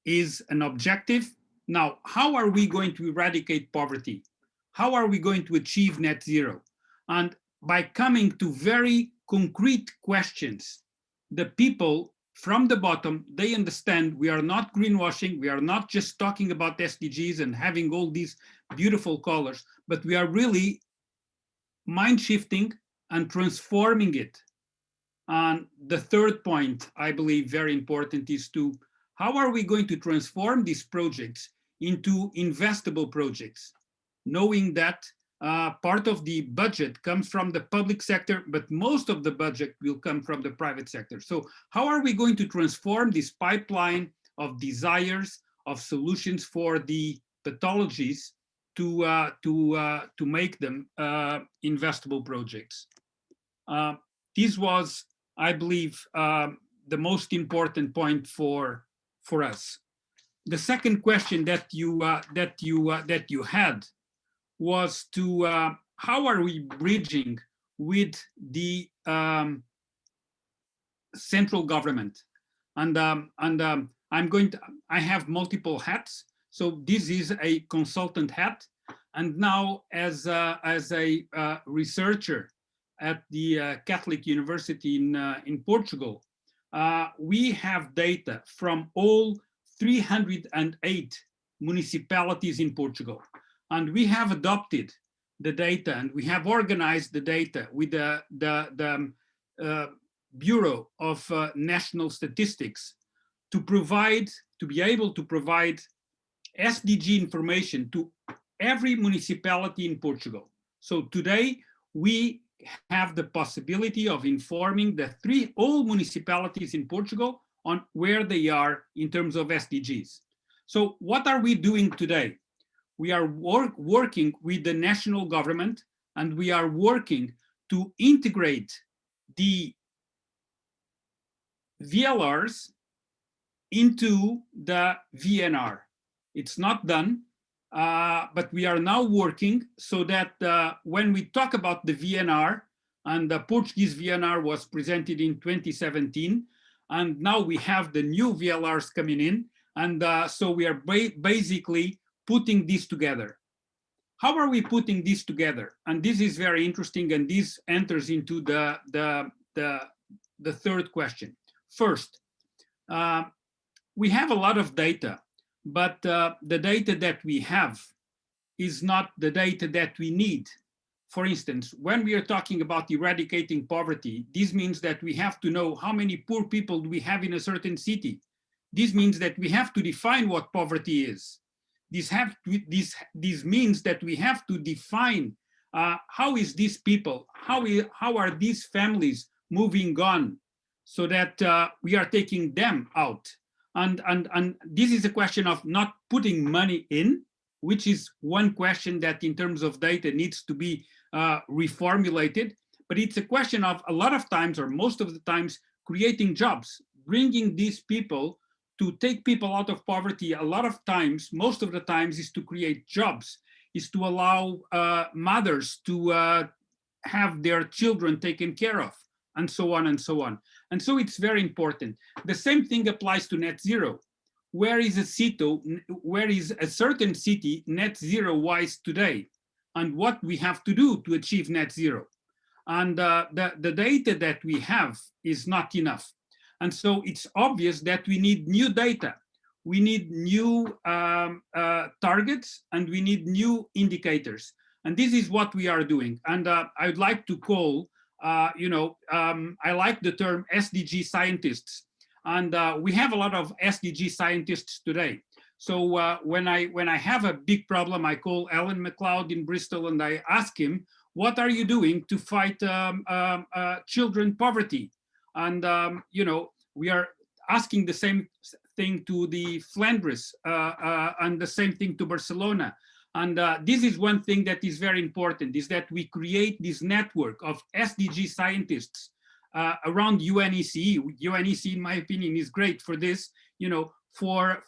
is an objective. Now, how are we going to eradicate poverty? How are we going to achieve net zero? And by coming to very concrete questions, the people from the bottom, they understand we are not greenwashing, we are not just talking about SDGs and having all these beautiful colors, but we are really mind shifting and transforming it. And the third point, I believe very important, is to how are we going to transform these projects into investable projects, knowing that part of the budget comes from the public sector, but most of the budget will come from the private sector. So how are we going to transform this pipeline of desires, of solutions for the pathologies to make them investable projects? This was, I believe, the most important point for us. The second question that you had was to how are we bridging with the central government? And I have multiple hats. So this is a consultant hat, and now as a researcher at the Catholic University in Portugal, we have data from all 308 municipalities in Portugal. And we have adopted the data and we have organized the data with the Bureau of National Statistics to be able to provide SDG information to every municipality in Portugal. So today we have the possibility of informing all municipalities in Portugal on where they are in terms of SDGs. So what are we doing today? We are working with the national government, and we are working to integrate the VLRs into the VNR. It's not done, but we are now working so that when we talk about the VNR, and the Portuguese VNR was presented in 2017, and now we have the new VLRs coming in, and so we are basically putting this together. How are we putting this together? And this is very interesting, and this enters into the third question. First, we have a lot of data, but the data that we have is not the data that we need. For instance, when we are talking about eradicating poverty, this means that we have to know how many poor people do we have in a certain city. This means that we have to define what poverty is. This means that we have to define how is these people, how are these families moving on, so that we are taking them out. And this is a question of not putting money in, which is one question that in terms of data needs to be reformulated, but it's a question of a lot of times, or most of the times, creating jobs, bringing these people to take people out of poverty. A lot of times, most of the times, is to create jobs, is to allow mothers to have their children taken care of, and so on and so on. And so it's very important. The same thing applies to net zero. Where is a certain city net zero wise today? And what we have to do to achieve net zero? And the data that we have is not enough. And so it's obvious that we need new data. We need new targets, and we need new indicators. And this is what we are doing. And I would like to call, I like the term SDG scientists. And we have a lot of SDG scientists today. So when I have a big problem, I call Alan McLeod in Bristol and I ask him, what are you doing to fight children poverty? And we are asking the same thing to the Flanders and the same thing to Barcelona. And this is one thing that is very important, is that we create this network of SDG scientists around UNECE. UNECE, in my opinion, is great for this, you know, for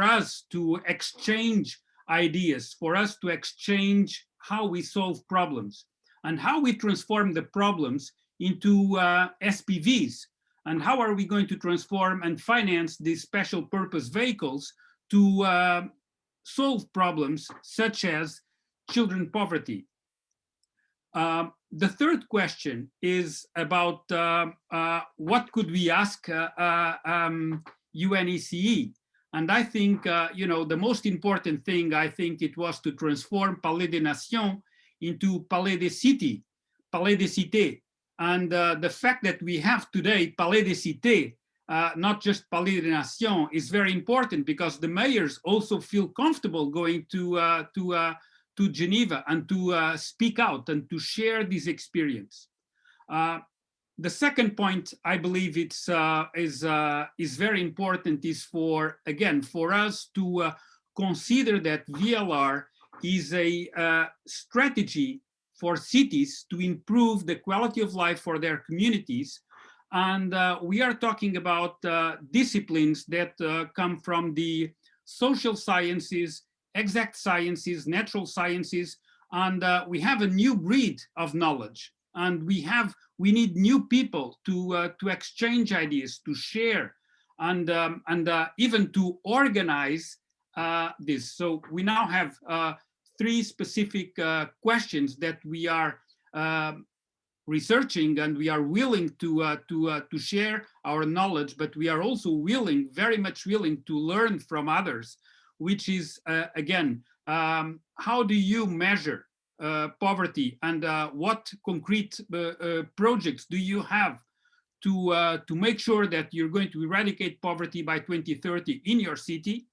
us to exchange ideas, for us to exchange how we solve problems and how we transform the problems into SPVs, and how are we going to transform and finance these special purpose vehicles to solve problems such as children poverty. The third question is about what could we ask UNECE? And I think, you know, the most important thing, I think it was to transform Palais des Nations into Palais des Cités, Palais des Cités. And the fact that we have today Palais des Cités, not just Palais des Nations, is very important, because the mayors also feel comfortable going to Geneva and to speak out and to share this experience. The second point, I believe is very important, is for us to consider that VLR is a strategy for cities to improve the quality of life for their communities. And we are talking about disciplines that come from the social sciences, exact sciences, natural sciences, and we have a new breed of knowledge. And we need new people to exchange ideas, to share, and even to organize this. So we now have 3 specific questions that we are researching, and we are willing to share our knowledge, but we are also willing, very much willing, to learn from others, which is again, how do you measure poverty, and what concrete projects do you have to make sure that you're going to eradicate poverty by 2030 in your city?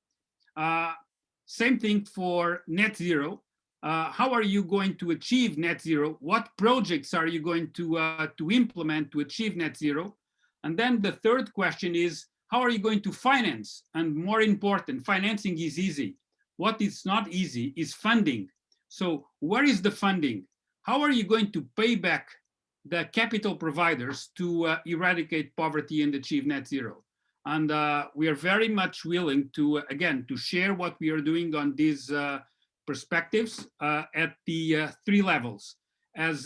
Same thing for net zero. How are you going to achieve net zero? What projects are you going to implement to achieve net zero? And then the third question is, how are you going to finance? And more important, financing is easy. What is not easy is funding. So where is the funding? How are you going to pay back the capital providers to eradicate poverty and achieve net zero? And we are very much willing to, again, to share what we are doing on these perspectives at the 3 levels, as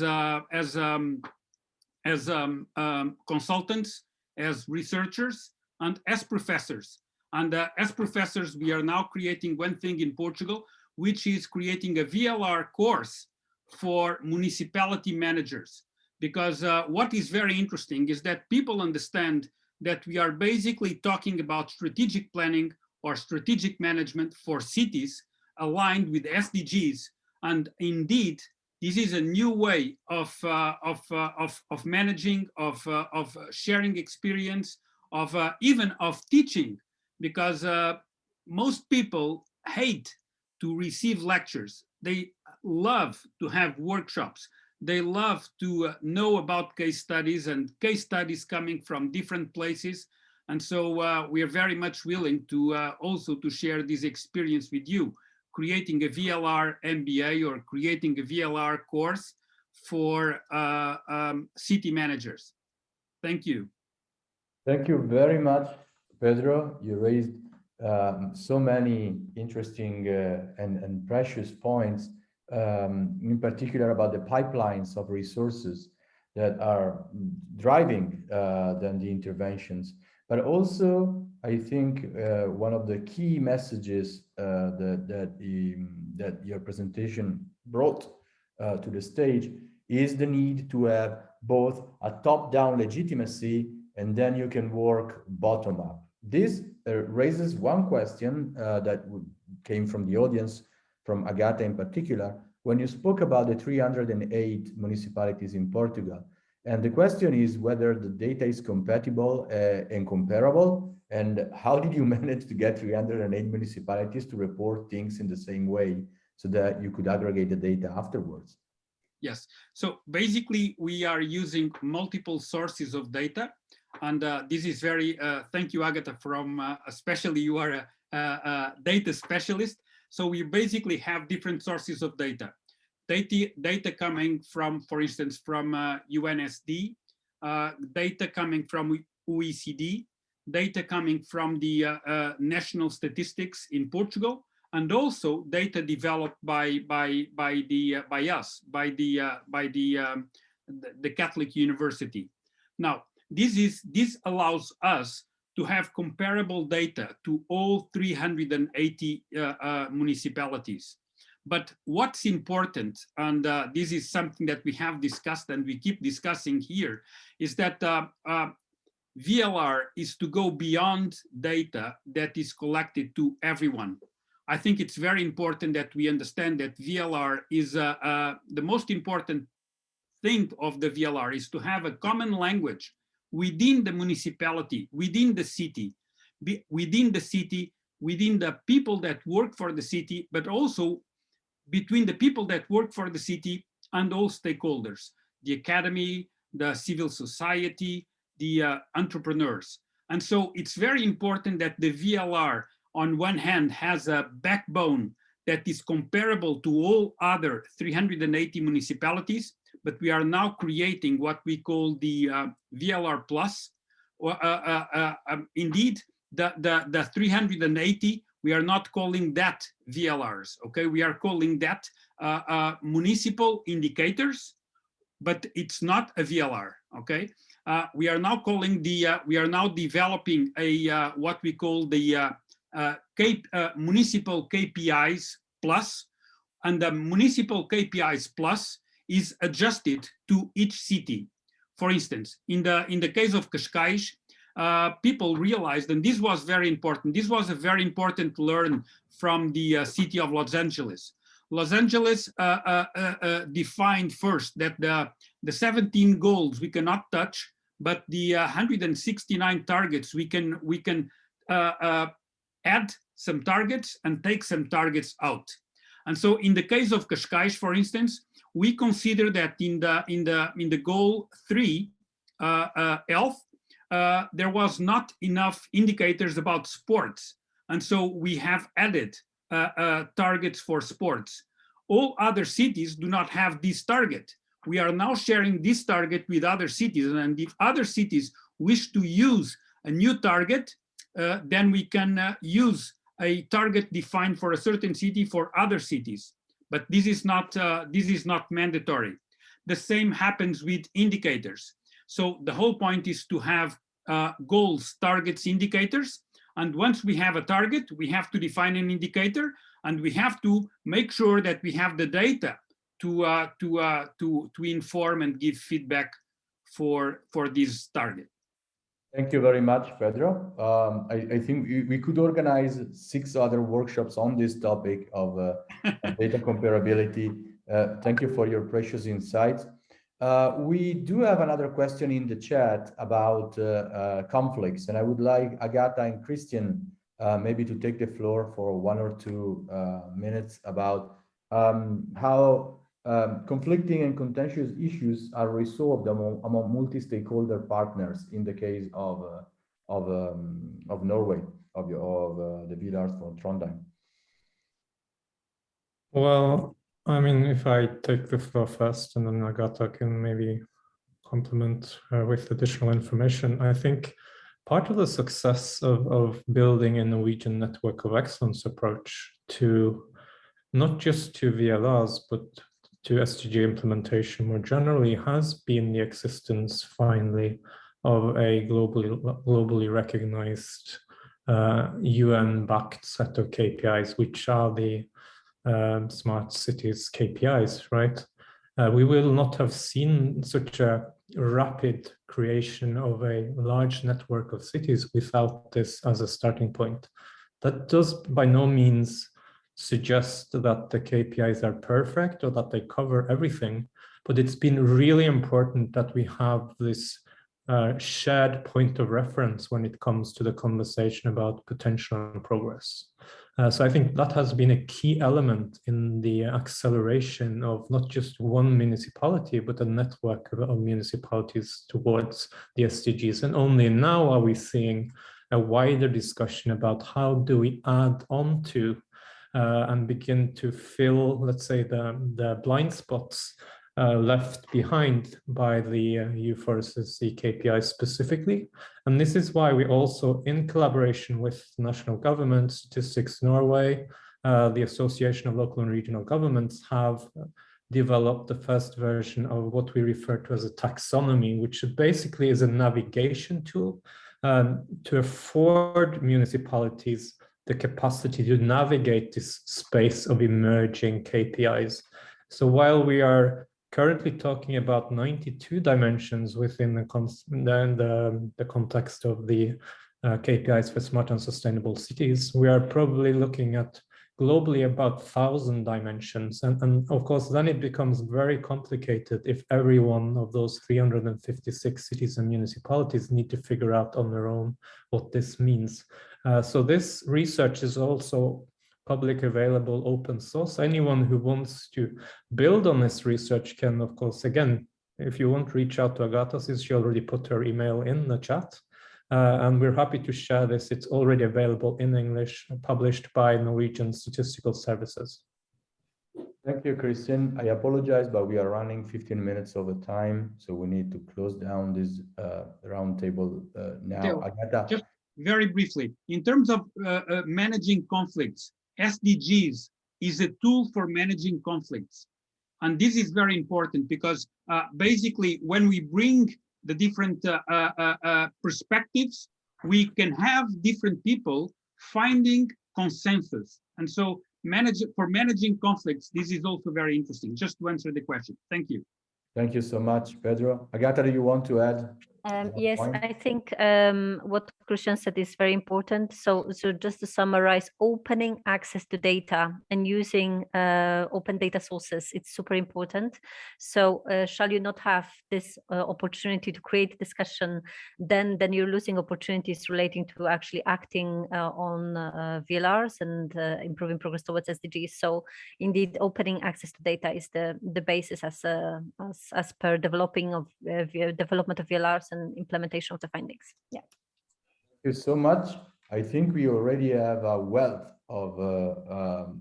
consultants, as researchers, and as professors. And as professors, we are now creating one thing in Portugal, which is creating a VLR course for municipality managers. Because what is very interesting is that people understand that we are basically talking about strategic planning or strategic management for cities aligned with SDGs. And indeed, this is a new way of managing, of sharing experience, of even of teaching, because most people hate to receive lectures. They love to have workshops. They love to know about case studies, and case studies coming from different places. And so we are very much willing to also to share this experience with you, creating a VLR MBA or creating a VLR course for city managers. Thank you. Thank you very much, Pedro. You raised so many interesting and precious points, in particular about the pipelines of resources that are driving then the interventions. But also, I think one of the key messages that your presentation brought to the stage is the need to have both a top-down legitimacy, and then you can work bottom-up. This raises one question that came from the audience, from Agata in particular, when you spoke about the 308 municipalities in Portugal. And the question is whether the data is compatible and comparable, and how did you manage to get 308 municipalities to report things in the same way so that you could aggregate the data afterwards? Yes, so basically we are using multiple sources of data, and this is very, thank you, Agata, from especially you are a data specialist. So we basically have different sources of data. Data coming from, for instance, from UNSD, data coming from OECD, data coming from the national statistics in Portugal, and also data developed by the Catholic University. Now, this allows us to have comparable data to all 380 municipalities. But what's important, and this is something that we have discussed and we keep discussing here, is that VLR is to go beyond data that is collected to everyone. I think it's very important that we understand that VLR is the most important thing of the VLR is to have a common language within the municipality, within the city, within the people that work for the city, but also between the people that work for the city and all stakeholders, the academy, the civil society, the entrepreneurs. And so it's very important that the VLR on one hand has a backbone that is comparable to all other 380 municipalities, but we are now creating what we call the VLR Plus. Indeed, the 380, we are not calling that VLRs, okay? We are calling that municipal indicators, but it's not a VLR, okay? We are now calling we are now developing a what we call the municipal KPIs Plus, and the municipal KPIs Plus is adjusted to each city. For instance, in the case of Cascais, people realized, and this was very important, this was a very important learn from the city of Los Angeles. Los Angeles defined first that the 17 goals we cannot touch, but the 169 targets we can add some targets and take some targets out. And so in the case of Cascais, for instance, we consider that in the goal 3, health, there was not enough indicators about sports. And so we have added targets for sports. All other cities do not have this target. We are now sharing this target with other cities. And if other cities wish to use a new target, then we can use a target defined for a certain city for other cities. But this is not mandatory. The same happens with indicators. So the whole point is to have goals, targets, indicators. And once we have a target, we have to define an indicator, and we have to make sure that we have the data to inform and give feedback for this target. Thank you very much, Pedro. I think we could organize 6 other workshops on this topic of data comparability. Thank you for your precious insights. We do have another question in the chat about conflicts, and I would like Agata and Christian maybe to take the floor for 1 or 2 minutes about how conflicting and contentious issues are resolved among multi-stakeholder partners in the case of Norway, of the VLRs for Trondheim. Well, I mean, if I take the floor first and then Agata can maybe complement with additional information, I think part of the success of building a Norwegian network of excellence approach to not just to VLRs, but to SDG implementation more generally has been the existence finally of a globally recognized UN-backed set of KPIs, which are the smart cities KPIs, right? We will not have seen such a rapid creation of a large network of cities without this as a starting point. That does by no means suggest that the KPIs are perfect or that they cover everything, but it's been really important that we have this shared point of reference when it comes to the conversation about potential and progress. So I think that has been a key element in the acceleration of not just one municipality, but a network of municipalities towards the SDGs. And only now are we seeing a wider discussion about how do we add on to and begin to fill, let's say, the blind spots left behind by the EU4SSC KPIs specifically. And this is why we also, in collaboration with national government, Statistics Norway, the Association of Local and Regional Governments, have developed the first version of what we refer to as a taxonomy, which basically is a navigation tool to afford municipalities the capacity to navigate this space of emerging KPIs. So while we are currently talking about 92 dimensions within the context of the KPIs for smart and sustainable cities, we are probably looking at globally about 1,000 dimensions. And of course, then it becomes very complicated if every one of those 356 cities and municipalities need to figure out on their own what this means. So this research is also public available, open source. Anyone who wants to build on this research can, of course, again, if you want, reach out to Agatha, since she already put her email in the chat. And we're happy to share this. It's already available in English, published by Norwegian Statistical Services. Thank you, Christian. I apologize, but we are running 15 minutes over time, so we need to close down this roundtable now. Agatha. Just very briefly, in terms of managing conflicts, SDGs is a tool for managing conflicts. And this is very important because basically when we bring the different perspectives, we can have different people finding consensus. And so for managing conflicts, this is also very interesting, just to answer the question. Thank you. Thank you so much, Pedro. Agatha, do you want to add? Yes, I think what Christian said is very important. So just to summarize, opening access to data and using open data sources, it's super important. So shall you not have this opportunity to create discussion, then you're losing opportunities relating to actually acting on VLRs and improving progress towards SDGs. So indeed, opening access to data is the basis as per development of VLRs and implementation of the findings. Yeah. Thank you so much. I think we already have a wealth of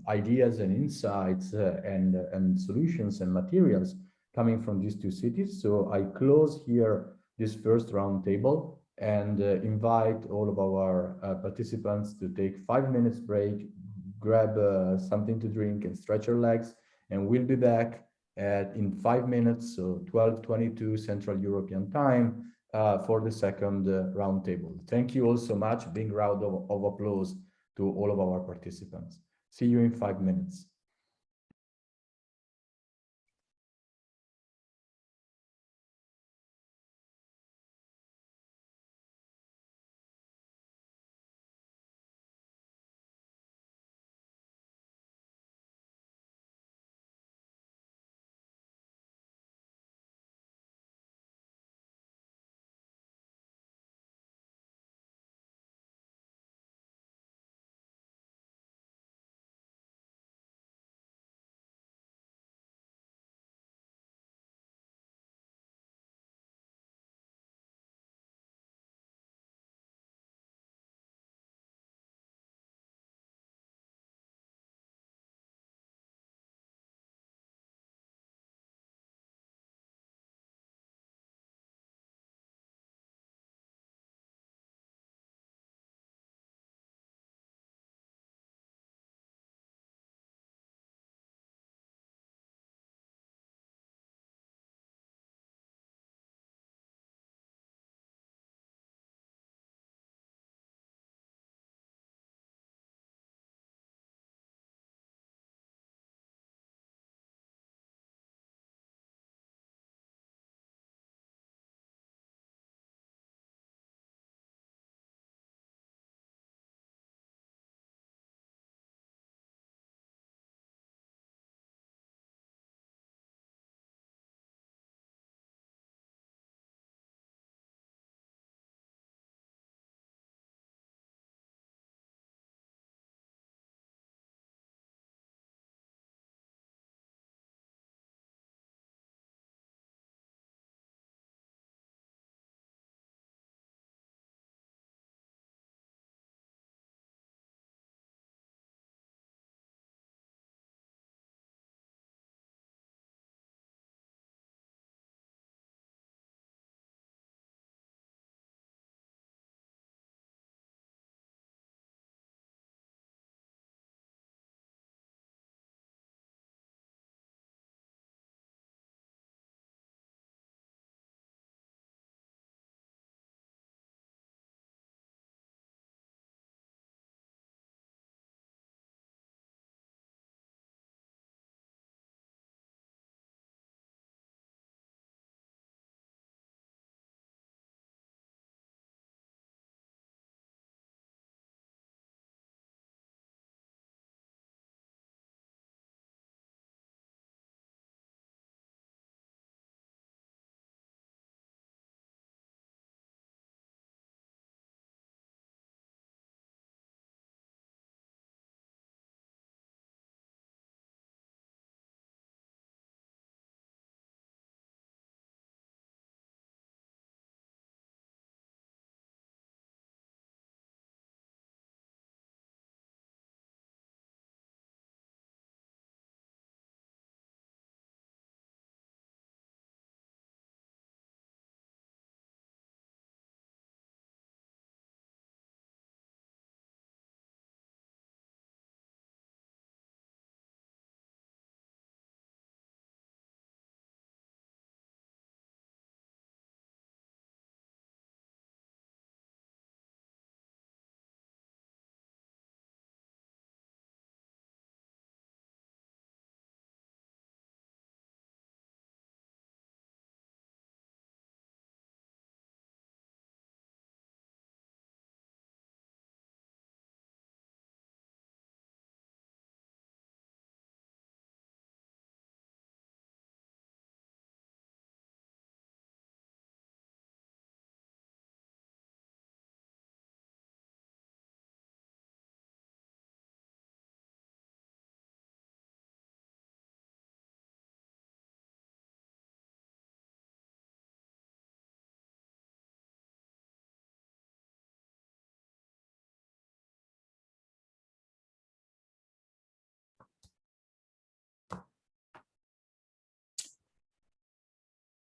ideas and insights and solutions and materials coming from these two cities. So I close here this first roundtable and invite all of our participants to take 5 minutes break, grab something to drink and stretch your legs, and we'll be back in 5 minutes, so 12:22 Central European Time, for the second roundtable. Thank you all so much. Big round of applause to all of our participants. See you in 5 minutes.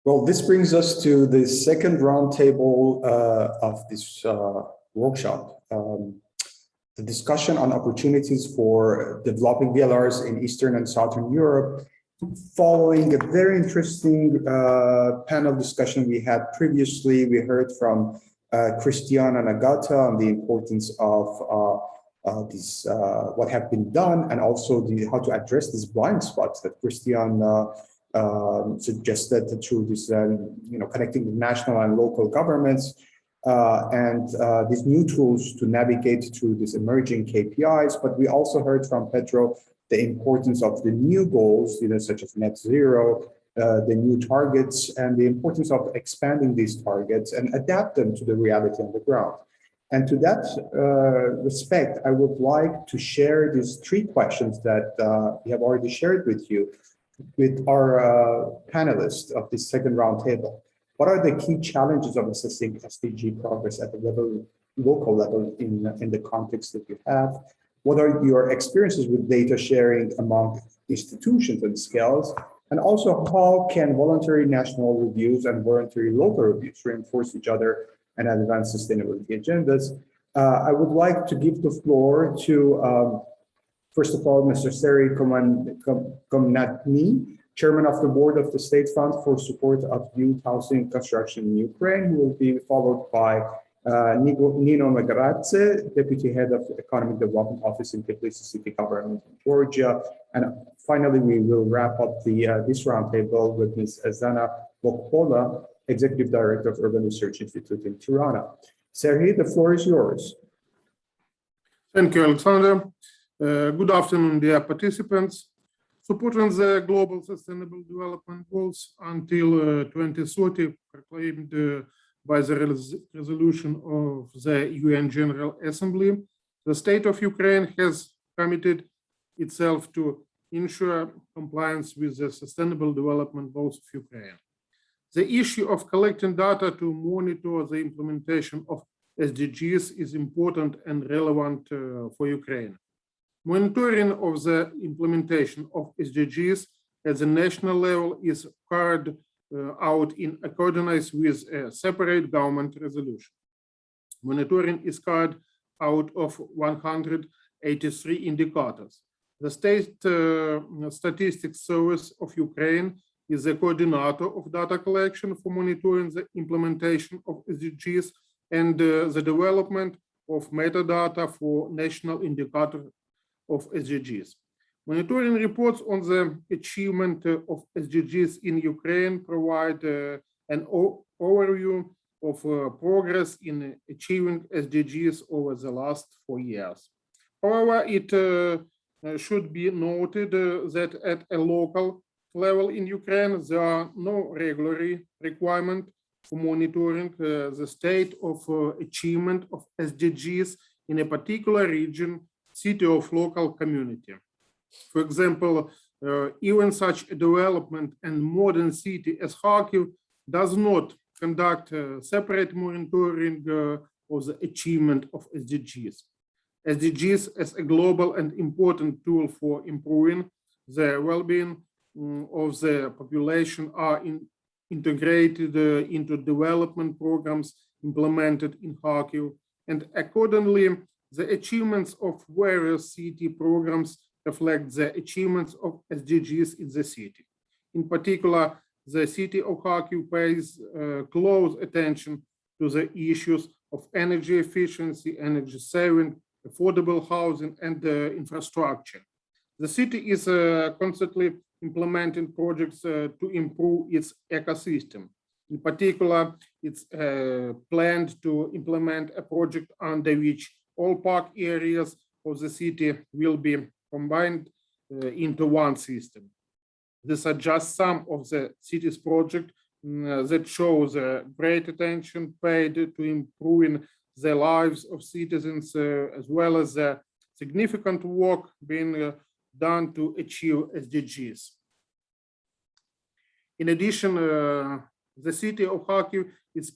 Well, this brings us to the second roundtable of this workshop. The discussion on opportunities for developing VLRs in Eastern and Southern Europe, following a very interesting panel discussion we had previously. We heard from Christian and Agata on the importance of what have been done, and also how to address these blind spots that Christian suggested through this, connecting the national and local governments. And these new tools to navigate through these emerging KPIs. But we also heard from Pedro the importance of the new goals, such as net zero, the new targets, and the importance of expanding these targets and adapt them to the reality on the ground. And to that respect, I would like to share these three questions that we have already shared with you, with our panelists of this second roundtable. What are the key challenges of assessing SDG progress at the local level in the context that you have? What are your experiences with data sharing among institutions and scales? And also, how can voluntary national reviews and voluntary local reviews reinforce each other and advance sustainability agendas? I would like to give the floor to, first of all, Mr. Seri Komnatny, Chairman of the Board of the State Fund for Support of Youth Housing Construction in Ukraine, who will be followed by Nino Magaradze, Deputy Head of the Economic Development Office in Kpis City Government in Georgia. And finally, we will wrap up this roundtable with Ms. Zana Bokpola, Executive Director of Urban Research Institute in Tirana. Serhii, the floor is yours. Thank you, Alexander. Good afternoon, dear participants. Supporting the Global Sustainable Development Goals until 2030, proclaimed by the resolution of the UN General Assembly, the state of Ukraine has committed itself to ensure compliance with the Sustainable Development Goals of Ukraine. The issue of collecting data to monitor the implementation of SDGs is important and relevant for Ukraine. Monitoring of the implementation of SDGs at the national level is carried out in accordance with a separate government resolution. Monitoring is carried out of 183 indicators. The State Statistics Service of Ukraine is the coordinator of data collection for monitoring the implementation of SDGs and the development of metadata for national indicators of SDGs. Monitoring reports on the achievement of SDGs in Ukraine provide an overview of progress in achieving SDGs over the last 4 years. However, it should be noted that at a local level in Ukraine, there are no regulatory requirements for monitoring the state of achievement of SDGs in a particular region, city or local community. For example, even such a development and modern city as Kharkiv does not conduct separate monitoring of the achievement of SDGs. SDGs as a global and important tool for improving the well-being of the population are integrated into development programs implemented in Kharkiv, and accordingly, the achievements of various city programs reflect the achievements of SDGs in the city. In particular, the city of Kharkiv pays close attention to the issues of energy efficiency, energy saving, affordable housing, and infrastructure. The city is constantly implementing projects to improve its ecosystem. In particular, it's planned to implement a project under which all park areas of the city will be combined into one system. These are just some of the city's projects that show the great attention paid to improving the lives of citizens, as well as the significant work being done to achieve SDGs. In addition, the city of Kharkiv is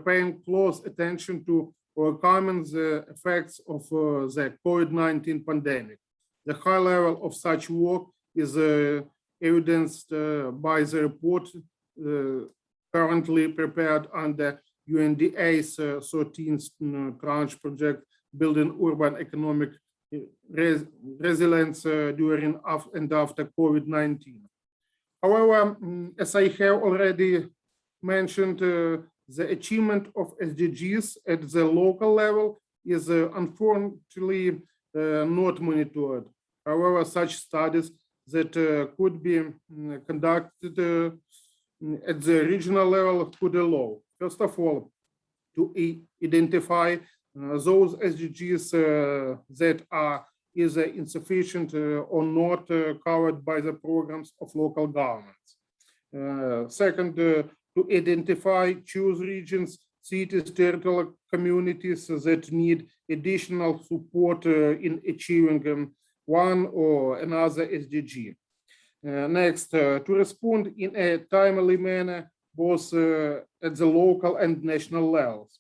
paying close attention to overcoming the effects of the COVID-19 pandemic. The high level of such work is evidenced by the report currently prepared under UNDA's 13th tranche project, building urban economic resilience during and after COVID-19. However, as I have already mentioned, the achievement of SDGs at the local level is unfortunately not monitored. However, such studies that could be conducted at the regional level could allow, first of all, to identify those SDGs that are either insufficient or not covered by the programs of local governments. Second, to identify, choose regions, cities, territorial communities that need additional support in achieving one or another SDG. Next, to respond in a timely manner, both at the local and national levels,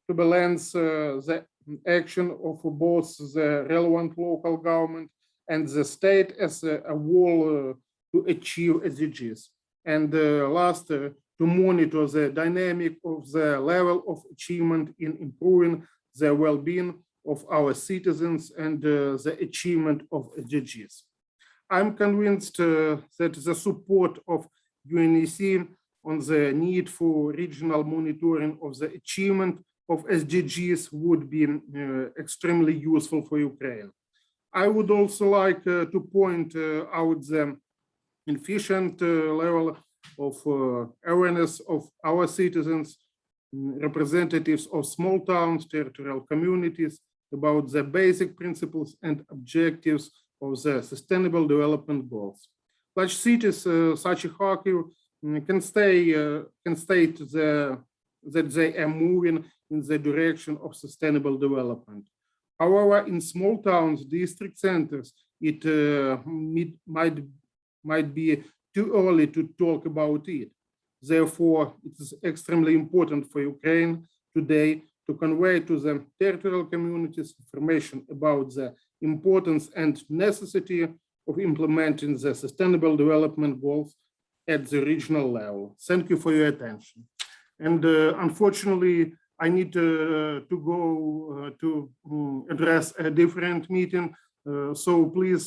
to balance the action of both the relevant local government and the state as a whole to achieve SDGs. And last, to monitor the dynamic of the level of achievement in improving the well-being of our citizens and the achievement of SDGs. I'm convinced that the support of UNECE on the need for regional monitoring of the achievement of SDGs would be extremely useful for Ukraine. I would also like to point out the efficient level of awareness of our citizens, representatives of small towns, territorial communities, about the basic principles and objectives of the Sustainable Development Goals. Large cities such as Kharkiv can state that they are moving in the direction of sustainable development. However, in small towns, district centers, it might be too early to talk about it. Therefore, it is extremely important for Ukraine today to convey to the territorial communities information about the importance and necessity of implementing the Sustainable Development Goals at the regional level. Thank you for your attention. And unfortunately, I need to go to address a different meeting. So please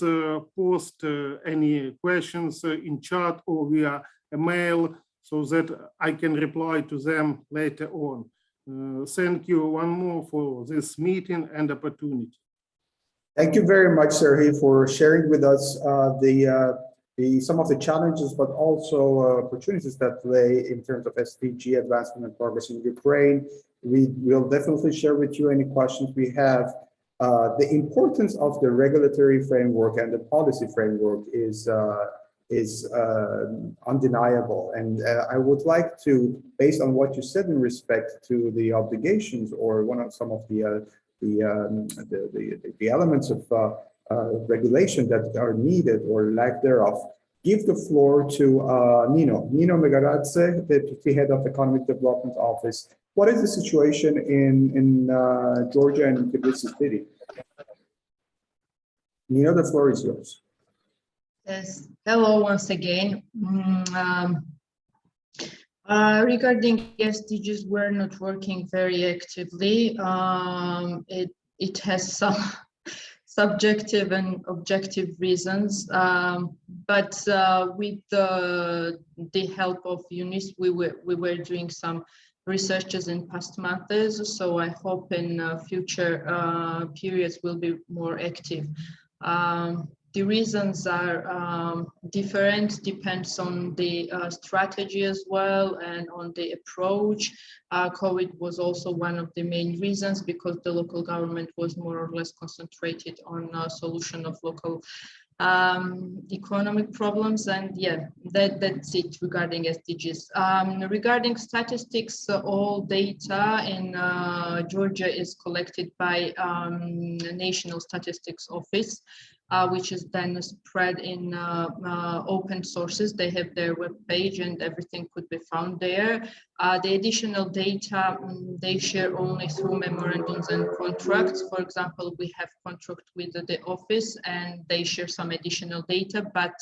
post any questions in chat or via email so that I can reply to them later on. Thank you one more for this meeting and opportunity. Thank you very much, Serhiy, for sharing with us some of the challenges, but also opportunities that lay in terms of SDG advancement and progress in Ukraine. We will definitely share with you any questions we have. The importance of the regulatory framework and the policy framework is undeniable. And I would like to, based on what you said in respect to the obligations or some of the elements of regulation that are needed or lack thereof, give the floor to Nino Megaradze, the Deputy Head of Economic Development Office. What is the situation in Georgia and Kpis city? Nino, the floor is yours. Yes, hello once again. Regarding SDGs, we're not working very actively. It has some subjective and objective reasons, but with the help of UNECE, we were doing some researches in past months, so I hope in future periods will be more active. The reasons are different, depends on the strategy as well and on the approach. COVID was also one of the main reasons because the local government was more or less concentrated on solution of local economic problems, and yeah, that's it regarding SDGs. Regarding statistics, all data in Georgia is collected by National Statistics Office, which is then spread in open sources. They have their web page and everything could be found there. The additional data they share only through memorandums and contracts. For example, we have contract with the office and they share some additional data, but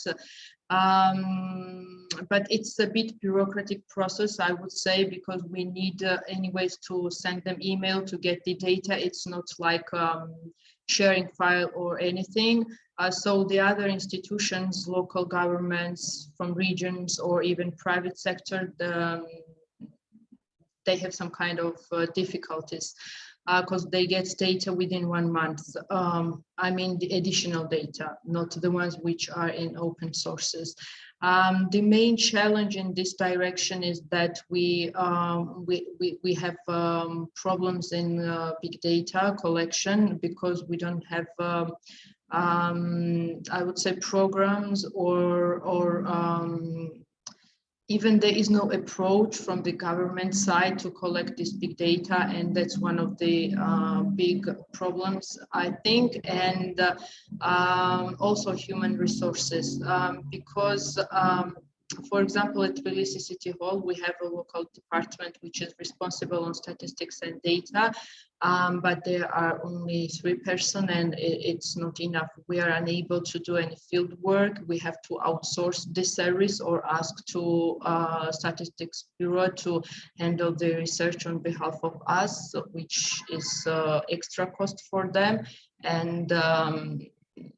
but it's a bit bureaucratic process, I would say, because we need anyways to send them email to get the data. It's not like sharing file or anything. So the other institutions, local governments from regions or even private sector, they have some kind of difficulties because they get data within 1 month. I mean the additional data, not the ones which are in open sources. The main challenge in this direction is that we have problems in big data collection because we don't have I would say programs or even there is no approach from the government side to collect this big data, and that's one of the big problems, I think, and also human resources, because for example, at Tbilisi City Hall, we have a local department which is responsible on statistics and data, but there are only 3 persons and it's not enough. We are unable to do any field work. We have to outsource this service or ask to Statistics Bureau to handle the research on behalf of us, which is extra cost for them. And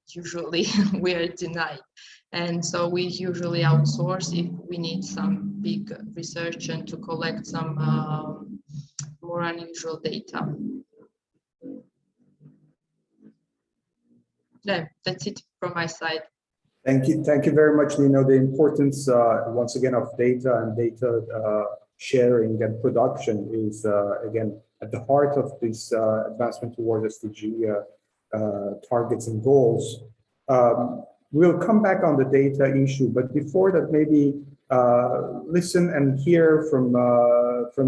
usually we are denied. And so we usually outsource if we need some big research and to collect some more unusual data. Yeah, that's it from my side. Thank you very much, Nino. The importance, once again, of data and data sharing and production is, again, at the heart of this advancement towards SDG targets and goals. We'll come back on the data issue, but before that, maybe listen and hear from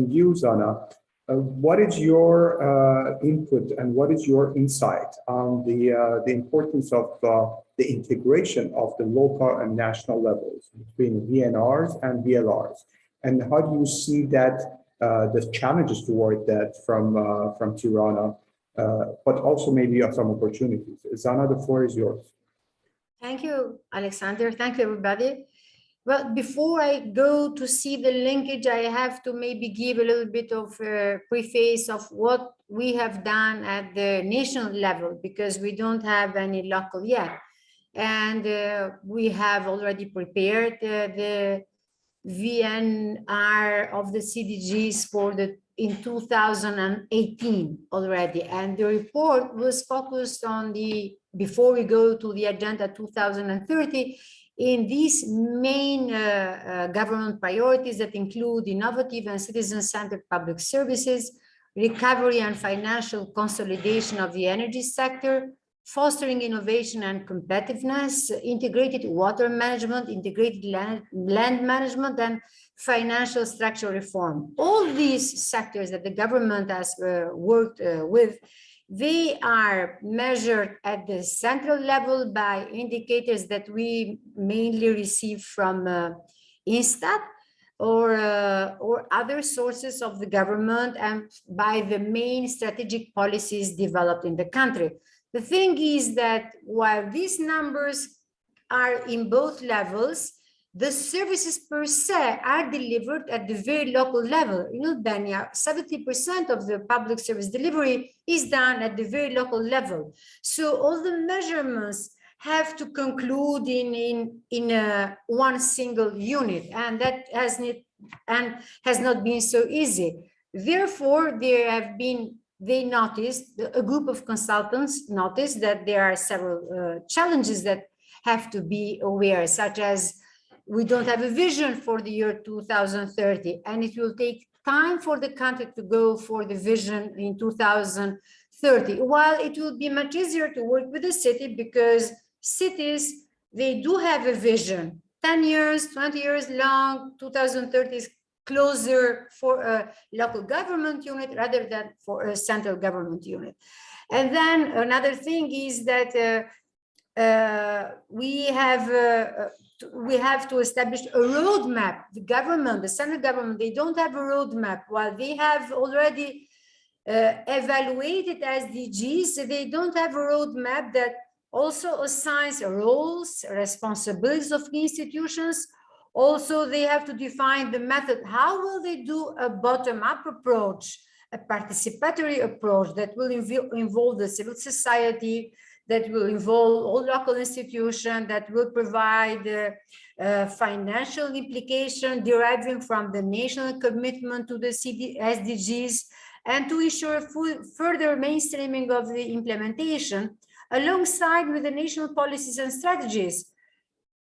you, Zana. What is your input and what is your insight on the importance of the integration of the local and national levels between VNRs and VLRs, and how do you see that the challenges toward that from Tirana, but also maybe some opportunities? Zana, the floor is yours. Thank you, Alexander. Thank you, everybody. Well, before I go to see the linkage, I have to maybe give a little bit of a preface of what we have done at the national level, because we don't have any local yet. And we have already prepared the VNR of the CDGs for in 2018 already. And the report was focused on before we go to the agenda 2030, in these main government priorities that include innovative and citizen-centered public services, recovery and financial consolidation of the energy sector, fostering innovation and competitiveness, integrated water management, integrated land management, and financial structure reform. All these sectors that the government has worked with, they are measured at the central level by indicators that we mainly receive from Instat or other sources of the government, and by the main strategic policies developed in the country. The thing is that while these numbers are in both levels, the services per se are delivered at the very local level. In Albania, 70% of the public service delivery is done at the very local level. So all the measurements have to conclude in one single unit, and that has not been so easy. Therefore, they noticed, a group of consultants noticed that there are several challenges that have to be aware, such as we don't have a vision for the year 2030, and it will take time for the country to go for the vision in 2030. While it will be much easier to work with the city, because cities, they do have a vision, 10 years, 20 years long. 2030 is closer for a local government unit rather than for a central government unit. And then another thing is that we have to establish a roadmap. The government, the central government, they don't have a roadmap. While they have already evaluated SDGs, they don't have a roadmap that also assigns roles, responsibilities of institutions, Also, they have to define the method. How will they do a bottom-up approach, a participatory approach that will involve the civil society, that will involve all local institutions, that will provide financial implication deriving from the national commitment to the SDGs, and to ensure further mainstreaming of the implementation alongside with the national policies and strategies.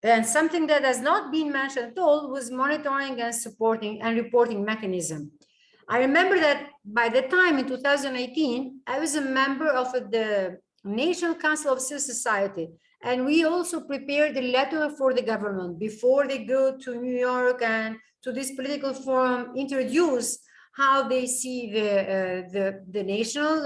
And something that has not been mentioned at all was monitoring and supporting and reporting mechanism. I remember that by the time in 2018, I was a member of the National Council of Civil Society, and we also prepared a letter for the government before they go to New York and to this political forum, introduce how they see the national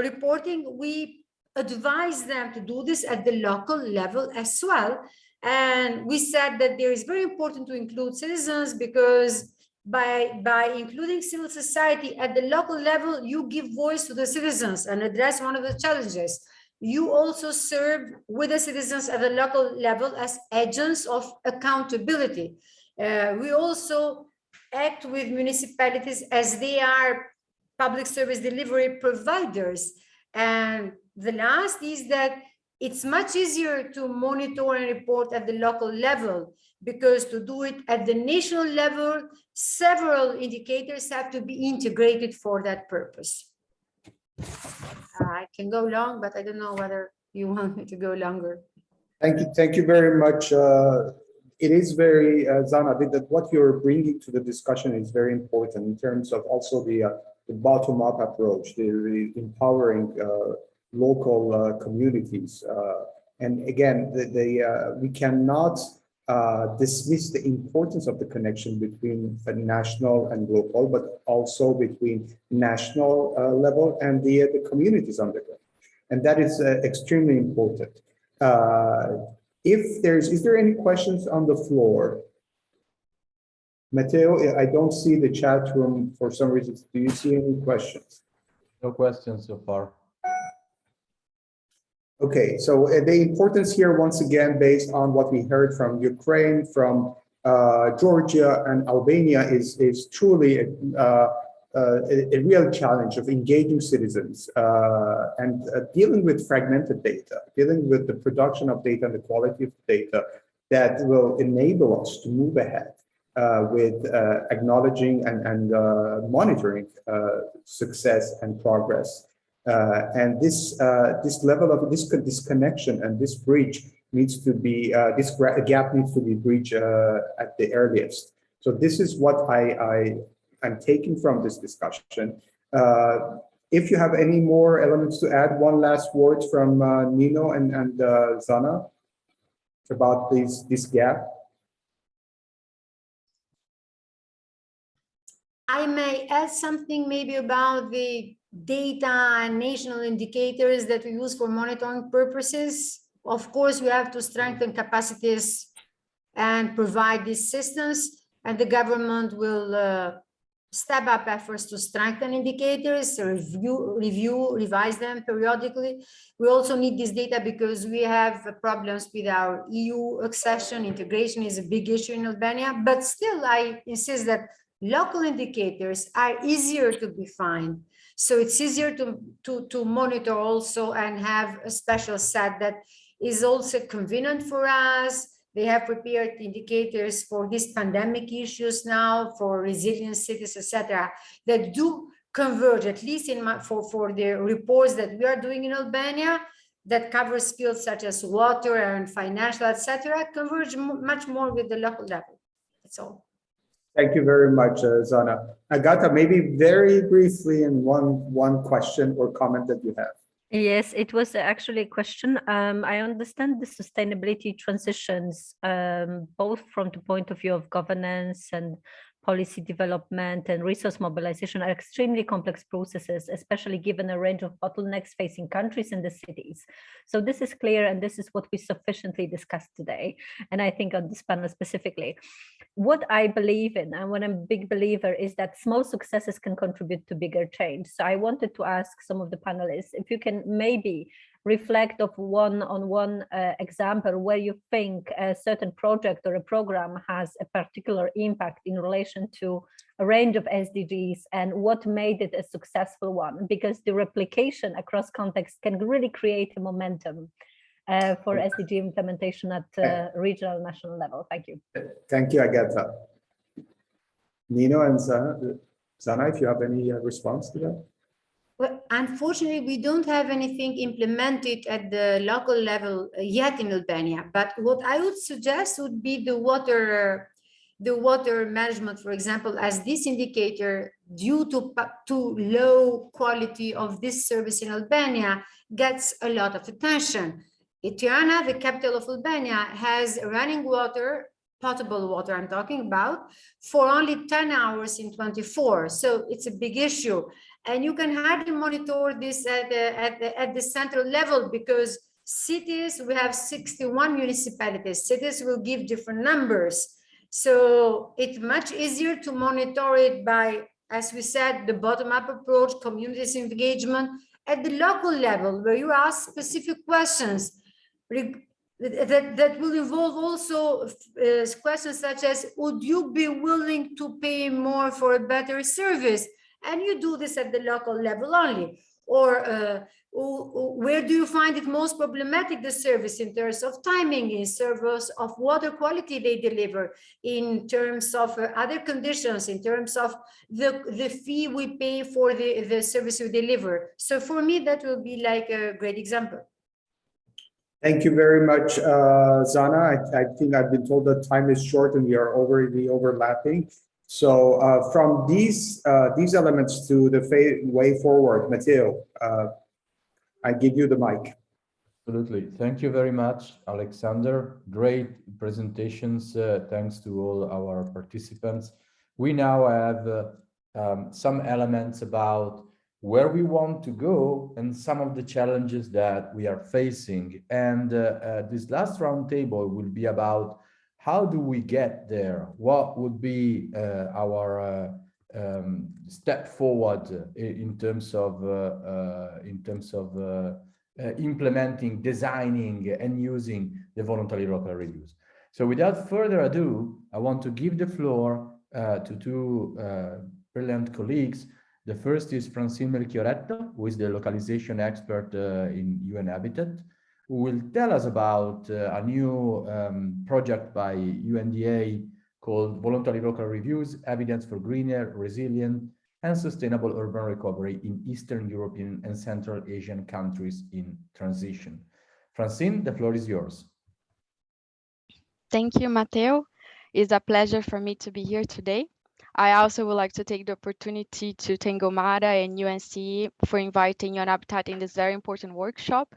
reporting. We advise them to do this at the local level as well. And we said that there is very important to include citizens, because by including civil society at the local level, you give voice to the citizens and address one of the challenges. You also serve with the citizens at the local level as agents of accountability. We also act with municipalities as they are public service delivery providers. And the last is that it's much easier to monitor and report at the local level, because to do it at the national level, several indicators have to be integrated for that purpose. I can go long, but I don't know whether you want me to go longer. Thank you very much. It is very, Zana, that what you're bringing to the discussion is very important in terms of also the bottom-up approach, the empowering local communities. And again, we cannot dismiss the importance of the connection between the national and local, but also between national level and the communities on the ground. And that is extremely important. Is there any questions on the floor? Matteo, I don't see the chat room for some reason. Do you see any questions? No questions so far. Okay, so the importance here, once again, based on what we heard from Ukraine, from Georgia and Albania, is truly a real challenge of engaging citizens and dealing with fragmented data, dealing with the production of data and the quality of data that will enable us to move ahead with acknowledging and monitoring success and progress. And this level of disconnection and this bridge needs to be, this gap needs to be bridged at the earliest. So this is what I'm taking from this discussion. If you have any more elements to add, one last word from Nino and Zana about this gap. I may add something maybe about the data and national indicators that we use for monitoring purposes. Of course, we have to strengthen capacities and provide these systems, and the government will step up efforts to strengthen indicators, revise them periodically. We also need this data because we have problems with our EU accession. Integration is a big issue in Albania, but still I insist that local indicators are easier to define. So it's easier to monitor also and have a special set that is also convenient for us. They have prepared indicators for these pandemic issues now, for resilient cities, etc., that do converge, at least for the reports that we are doing in Albania, that covers fields such as water and financial, etc., converge much more with the local level. That's all. Thank you very much, Zana. Agata, maybe very briefly in one question or comment that you have. Yes, it was actually a question. I understand the sustainability transitions, both from the point of view of governance and policy development and resource mobilization, are extremely complex processes, especially given a range of bottlenecks facing countries and the cities. So this is clear, and this is what we sufficiently discussed today, and I think on this panel specifically. What I believe in, and what I'm a big believer, is that small successes can contribute to bigger change. So I wanted to ask some of the panelists if you can maybe reflect of one-on-one example where you think a certain project or a program has a particular impact in relation to a range of SDGs and what made it a successful one, because the replication across contexts can really create a momentum for SDG implementation at regional, national level. Thank you. Thank you, Agatha. Nino and Zana, if you have any response to that? Well, unfortunately, we don't have anything implemented at the local level yet in Albania. But what I would suggest would be the water management, for example, as this indicator, due to low quality of this service in Albania, gets a lot of attention. Tirana, the capital of Albania, has running water, potable water I'm talking about, for only 10 hours in 24. So it's a big issue. And you can hardly monitor this at the central level, because cities, we have 61 municipalities. Cities will give different numbers. So it's much easier to monitor it by, as we said, the bottom-up approach, communities engagement at the local level, where you ask specific questions that will involve also questions such as, would you be willing to pay more for a better service? And you do this at the local level only. Or where do you find it most problematic, the service, in terms of timing, in terms of water quality they deliver, in terms of other conditions, in terms of the fee we pay for the service we deliver. So for me, that will be like a great example. Thank you very much, Zana. I think I've been told that time is short and we are already overlapping. So from these elements to the way forward, Matteo, I give you the mic. Absolutely. Thank you very much, Alexander. Great presentations. Thanks to all our participants. We now have some elements about where we want to go and some of the challenges that we are facing. And this last roundtable will be about how do we get there? What would be our step forward in terms of implementing, designing, and using the voluntary local reviews? So without further ado, I want to give the floor to two brilliant colleagues. The first is Francine Melchioretto, who is the localization expert in UN Habitat, who will tell us about a new project by UNDA called Voluntary Local Reviews, Evidence for Greener, Resilient, and Sustainable Urban Recovery in Eastern European and Central Asian countries in transition. Francine, the floor is yours. Thank you, Matteo. It's a pleasure for me to be here today. I also would like to take the opportunity to thank Gomara and UNC for inviting UN Habitat in this very important workshop.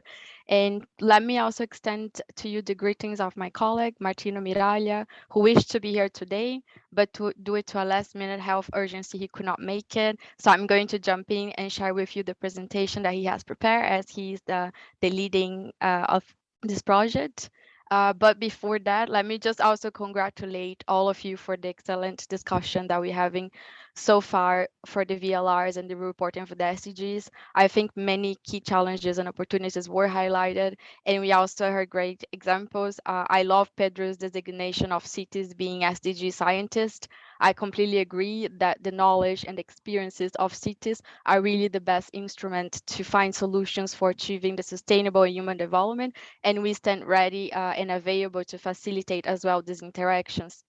And let me also extend to you the greetings of my colleague, Martino Miraglia, who wished to be here today, but due to a last-minute health urgency, he could not make it. So I'm going to jump in and share with you the presentation that he has prepared, as he's the leading of this project. But before that, let me just also congratulate all of you for the excellent discussion that we're having so far for the VLRs and the reporting for the SDGs. I think many key challenges and opportunities were highlighted, and we also heard great examples. I love Pedro's designation of cities being SDG scientists. I completely agree that the knowledge and experiences of cities are really the best instrument to find solutions for achieving the sustainable human development, and we stand ready and available to facilitate as well these interactions.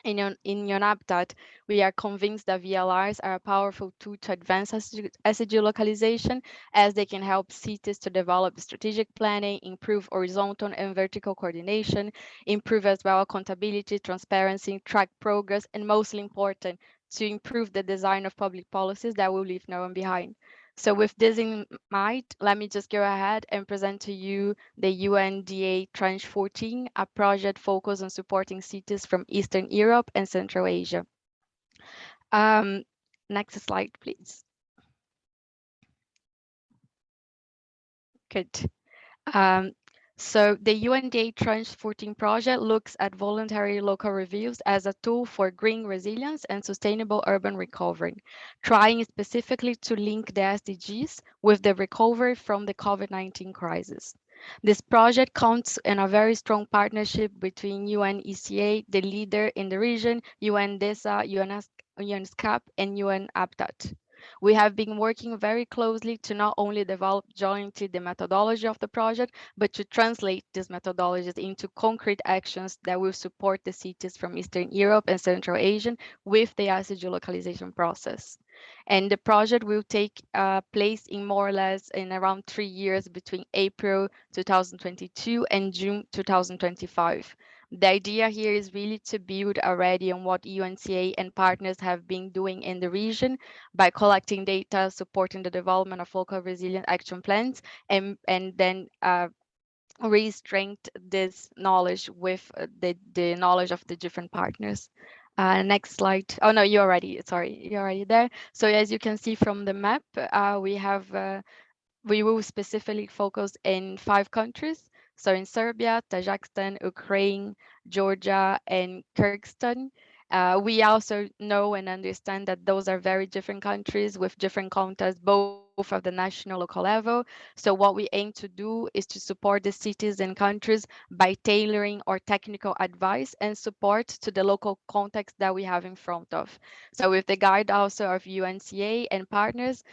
In UN Habitat, we are convinced that VLRs are a powerful tool to advance SDG localization, as they can help cities to develop strategic planning, improve horizontal and vertical coordination, improve as well accountability, transparency, track progress, and mostly important, to improve the design of public policies that will leave no one behind. So with this in mind, let me just go ahead and present to you the UNDA Tranche 14, a project focused on supporting cities from Eastern Europe and Central Asia. Next slide, please. Good. So the UNDA Tranche 14 project looks at voluntary local reviews as a tool for green resilience and sustainable urban recovery, trying specifically to link the SDGs with the recovery from the COVID-19 crisis. This project counts in a very strong partnership between UNECE, the leader in the region, UNDESA, UNESCAP, and UNHABItat. We have been working very closely to not only develop jointly the methodology of the project, but to translate these methodologies into concrete actions that will support the cities from Eastern Europe and Central Asia with the SDG localization process. And the project will take place in more or less in around 3 years between April 2022 and June 2025. The idea here is really to build already on what UNCA and partners have been doing in the region by collecting data, supporting the development of local resilient action plans, and then re-strengthen this knowledge with the knowledge of the different partners. Next slide. Oh no, you're already there. So as you can see from the map, we will specifically focus in 5 countries. So in Serbia, Tajikistan, Ukraine, Georgia, and Kyrgyzstan. We also know and understand that those are very different countries with different contexts, both at the national local level. So what we aim to do is to support the cities and countries by tailoring our technical advice and support to the local context that we have in front of. So with the guide also of UNCA and partners,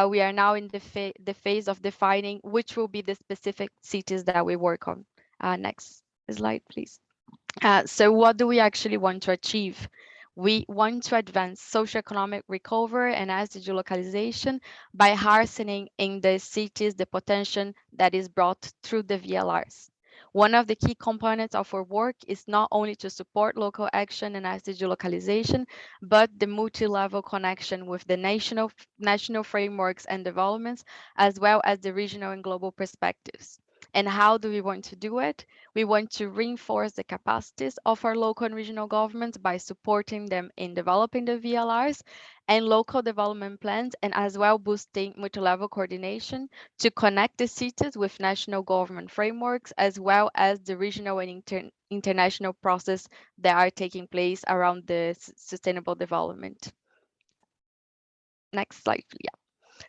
we are now in the phase of defining which will be the specific cities that we work on. Next slide, please. So what do we actually want to achieve? We want to advance socioeconomic recovery and SDG localization by harnessing in the cities the potential that is brought through the VLRs. One of the key components of our work is not only to support local action and SDG localization, but the multi-level connection with the national frameworks and developments, as well as the regional and global perspectives. And how do we want to do it? We want to reinforce the capacities of our local and regional governments by supporting them in developing the VLRs and local development plans, and as well boosting multi-level coordination to connect the cities with national government frameworks, as well as the regional and international process that are taking place around the sustainable development. Next slide, yeah.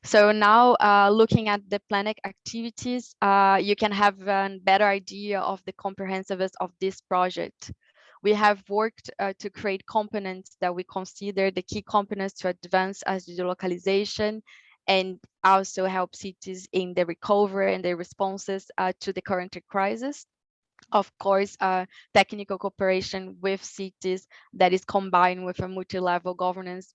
So now looking at the planned activities, you can have a better idea of the comprehensiveness of this project. We have worked to create components that we consider the key components to advance SDG localization and also help cities in the recovery and the responses to the current crisis. Of course, technical cooperation with cities that is combined with a multi-level governance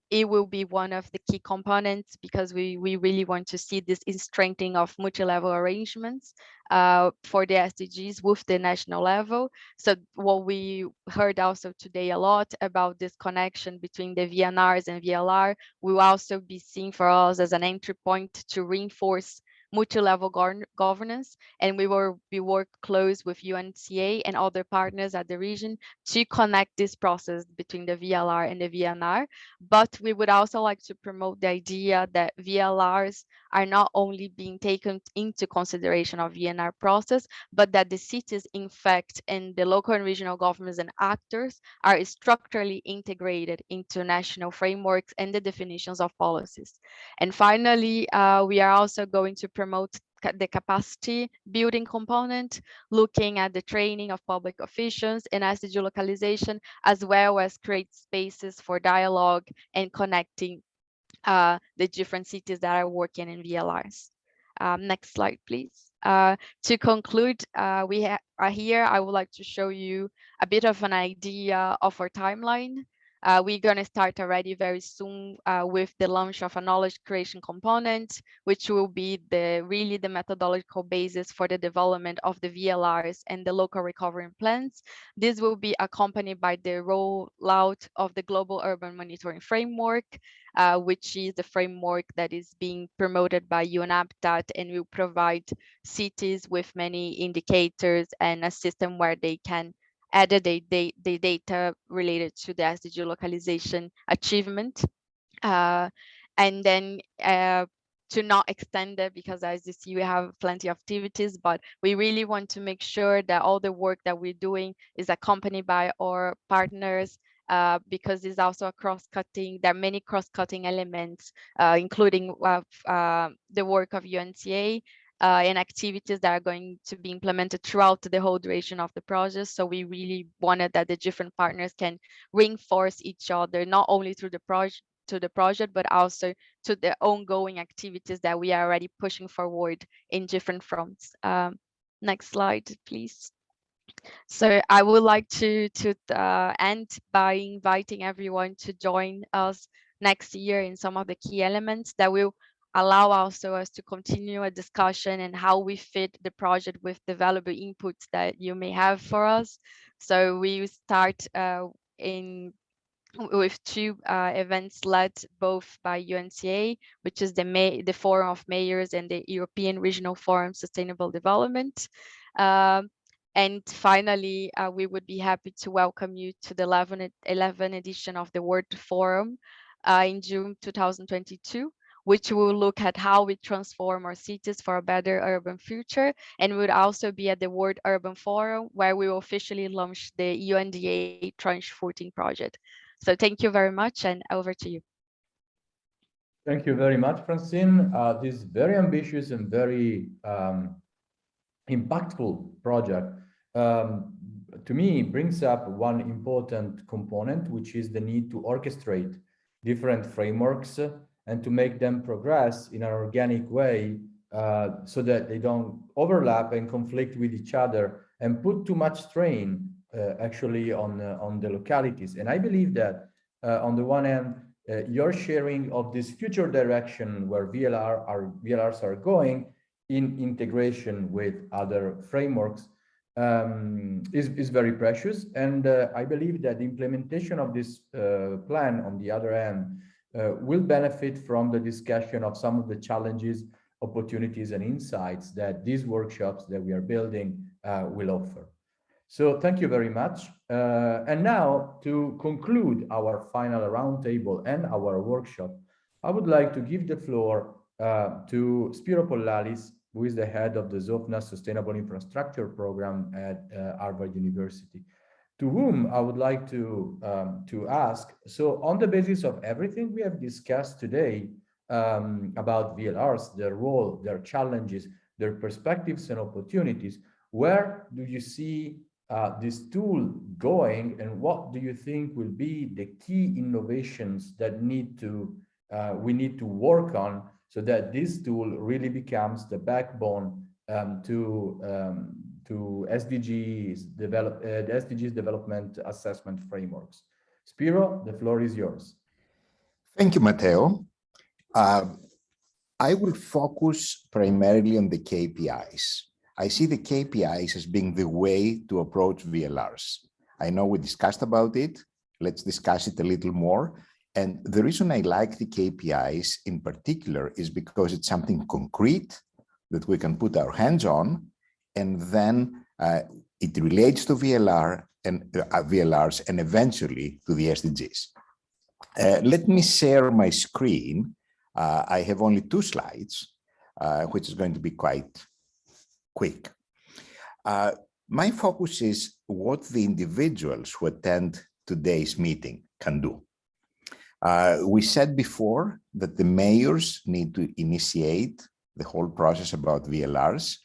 it will be one of the key components because we really want to see this in strengthening of multi-level arrangements for the SDGs with the national level. So what we heard also today a lot about this connection between the VNRs and VLR will also be seen for us as an entry point to reinforce multi-level governance, and we will be work close with UNCA and other partners at the region to connect this process between the VLR and the VNR. But we would also like to promote the idea that VLRs are not only being taken into consideration of VNR process, but that the cities, in fact, and the local and regional governments and actors are structurally integrated into national frameworks and the definitions of policies. And finally, we are also going to promote the capacity building component, looking at the training of public officials and SDG localization, as well as create spaces for dialogue and connecting the different cities that are working in VLRs. Next slide, please. To conclude, we are here. I would like to show you a bit of an idea of our timeline. We're going to start already very soon with the launch of a knowledge creation component, which will be really the methodological basis for the development of the VLRs and the local recovery plans. This will be accompanied by the rollout of the Global Urban Monitoring Framework, which is the framework that is being promoted by UNHABItat and will provide cities with many indicators and a system where they can add the data related to the SDG localization achievement. And then to not extend it, because as you see, we have plenty of activities, but we really want to make sure that all the work that we're doing is accompanied by our partners, because it's also a cross-cutting, there are many cross-cutting elements, including the work of UNCA, and activities that are going to be implemented throughout the whole duration of the project. So we really wanted that the different partners can reinforce each other, not only through the project, but also to the ongoing activities that we are already pushing forward in different fronts. Next slide, please. So I would like to end by inviting everyone to join us next year in some of the key elements that will allow also us to continue a discussion and how we fit the project with the valuable inputs that you may have for us. So we will start with two events led both by UNCA, which is the Forum of Mayors and the European Regional Forum Sustainable Development. And finally, we would be happy to welcome you to the 11th edition of the World Forum in June 2022, which will look at how we transform our cities for a better urban future. And we would also be at the World Urban Forum, where we will officially launch the UNDA Tranche 14 project. So thank you very much, and over to you. Thank you very much, Francine. This very ambitious and very impactful project, to me, brings up one important component, which is the need to orchestrate different frameworks and to make them progress in an organic way, so that they don't overlap and conflict with each other and put too much strain actually on the localities. And I believe that on the one hand, your sharing of this future direction where VLRs are going in integration with other frameworks is very precious. And I believe that the implementation of this plan, on the other hand, will benefit from the discussion of some of the challenges, opportunities, and insights that these workshops that we are building will offer. So thank you very much. And now, to conclude our final roundtable and our workshop, I would like to give the floor to Spiro Pollalis, who is the head of the ZOFNA Sustainable Infrastructure Program at Harvard University, to whom I would like to ask, so on the basis of everything we have discussed today about VLRs, their role, their challenges, their perspectives and opportunities, where do you see this tool going, and what do you think will be the key innovations that we need to work on so that this tool really becomes the backbone to SDGs the SDGs development assessment frameworks? Spiro, the floor is yours. Thank you, Matteo. I will focus primarily on the KPIs. I see the KPIs as being the way to approach VLRs. I know we discussed about it. Let's discuss it a little more. And the reason I like the KPIs in particular is because it's something concrete that we can put our hands on, and then it relates to VLRs and eventually to the SDGs. Let me share my screen. I have only 2 slides, which is going to be quite quick. My focus is what the individuals who attend today's meeting can do. We said before that the mayors need to initiate the whole process about VLRs.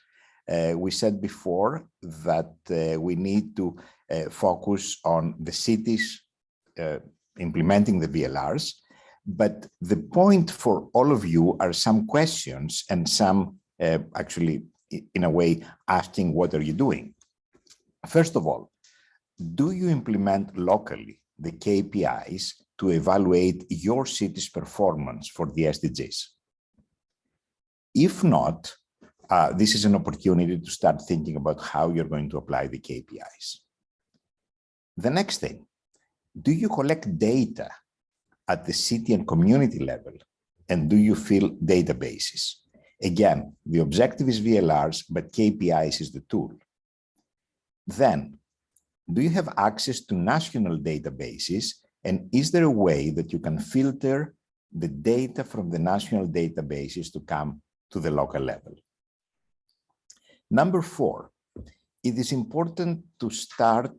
We said before that we need to focus on the cities implementing the VLRs. But the point for all of you are some questions and some actually, in a way, asking, what are you doing? First of all, do you implement locally the KPIs to evaluate your city's performance for the SDGs? If not, this is an opportunity to start thinking about how you're going to apply the KPIs. The next thing, do you collect data at the city and community level? And do you fill databases? Again, the objective is VLRs, but KPIs is the tool. Then, do you have access to national databases? And is there a way that you can filter the data from the national databases to come to the local level. Number 4, it is important to start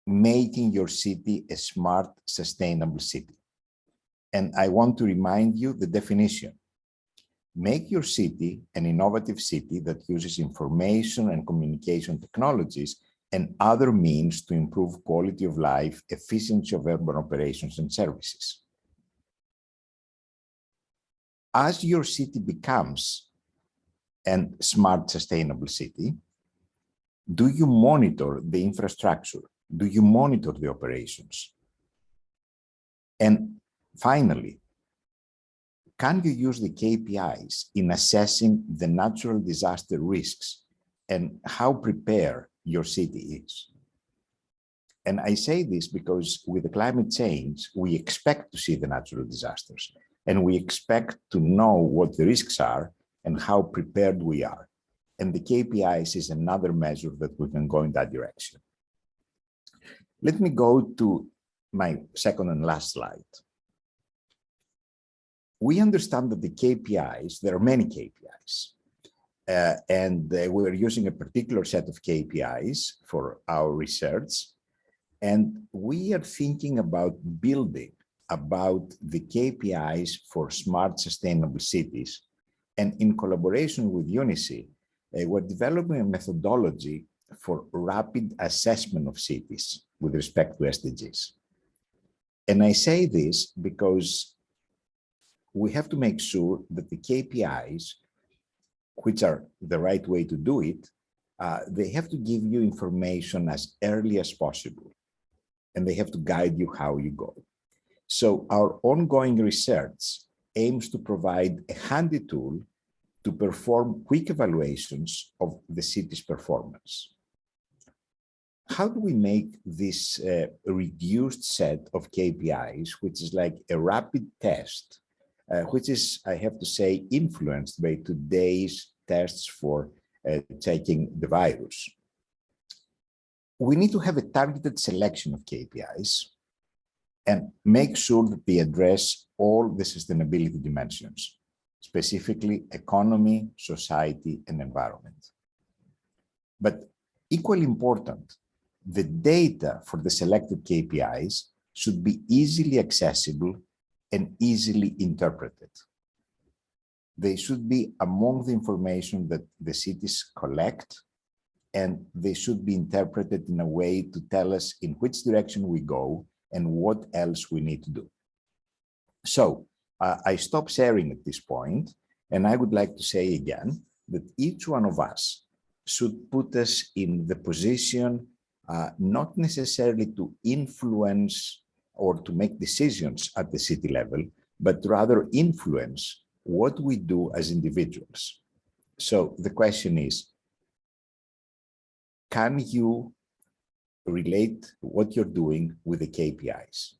making your city a smart, sustainable city. And I want to remind you the definition. Make your city an innovative city that uses information and communication technologies and other means to improve quality of life, efficiency of urban operations and services. As your city becomes a smart, sustainable city, do you monitor the infrastructure? Do you monitor the operations? And finally, can you use the KPIs in assessing the natural disaster risks and how prepared your city is? And I say this because with the climate change, we expect to see the natural disasters, and we expect to know what the risks are and how prepared we are. And the KPIs is another measure that we can go in that direction. Let me go to my second and last slide. We understand that the KPIs, there are many KPIs, and we're using a particular set of KPIs for our research. And we are thinking about building about the KPIs for smart, sustainable cities. And in collaboration with UNECE, we're developing a methodology for rapid assessment of cities with respect to SDGs. And I say this because we have to make sure that the KPIs, which are the right way to do it, they have to give you information as early as possible, and they have to guide you how you go. So our ongoing research aims to provide a handy tool to perform quick evaluations of the city's performance. How do we make this reduced set of KPIs, which is like a rapid test, which is, I have to say, influenced by today's tests for checking the virus? We need to have a targeted selection of KPIs and make sure that they address all the sustainability dimensions, specifically economy, society, and environment. But equally important, the data for the selected KPIs should be easily accessible and easily interpreted. They should be among the information that the cities collect, and they should be interpreted in a way to tell us in which direction we go and what else we need to do. So I stop sharing at this point, and I would like to say again that each one of us should put us in the position not necessarily to influence or to make decisions at the city level, but rather influence what we do as individuals. So the question is, can you relate what you're doing with the KPIs?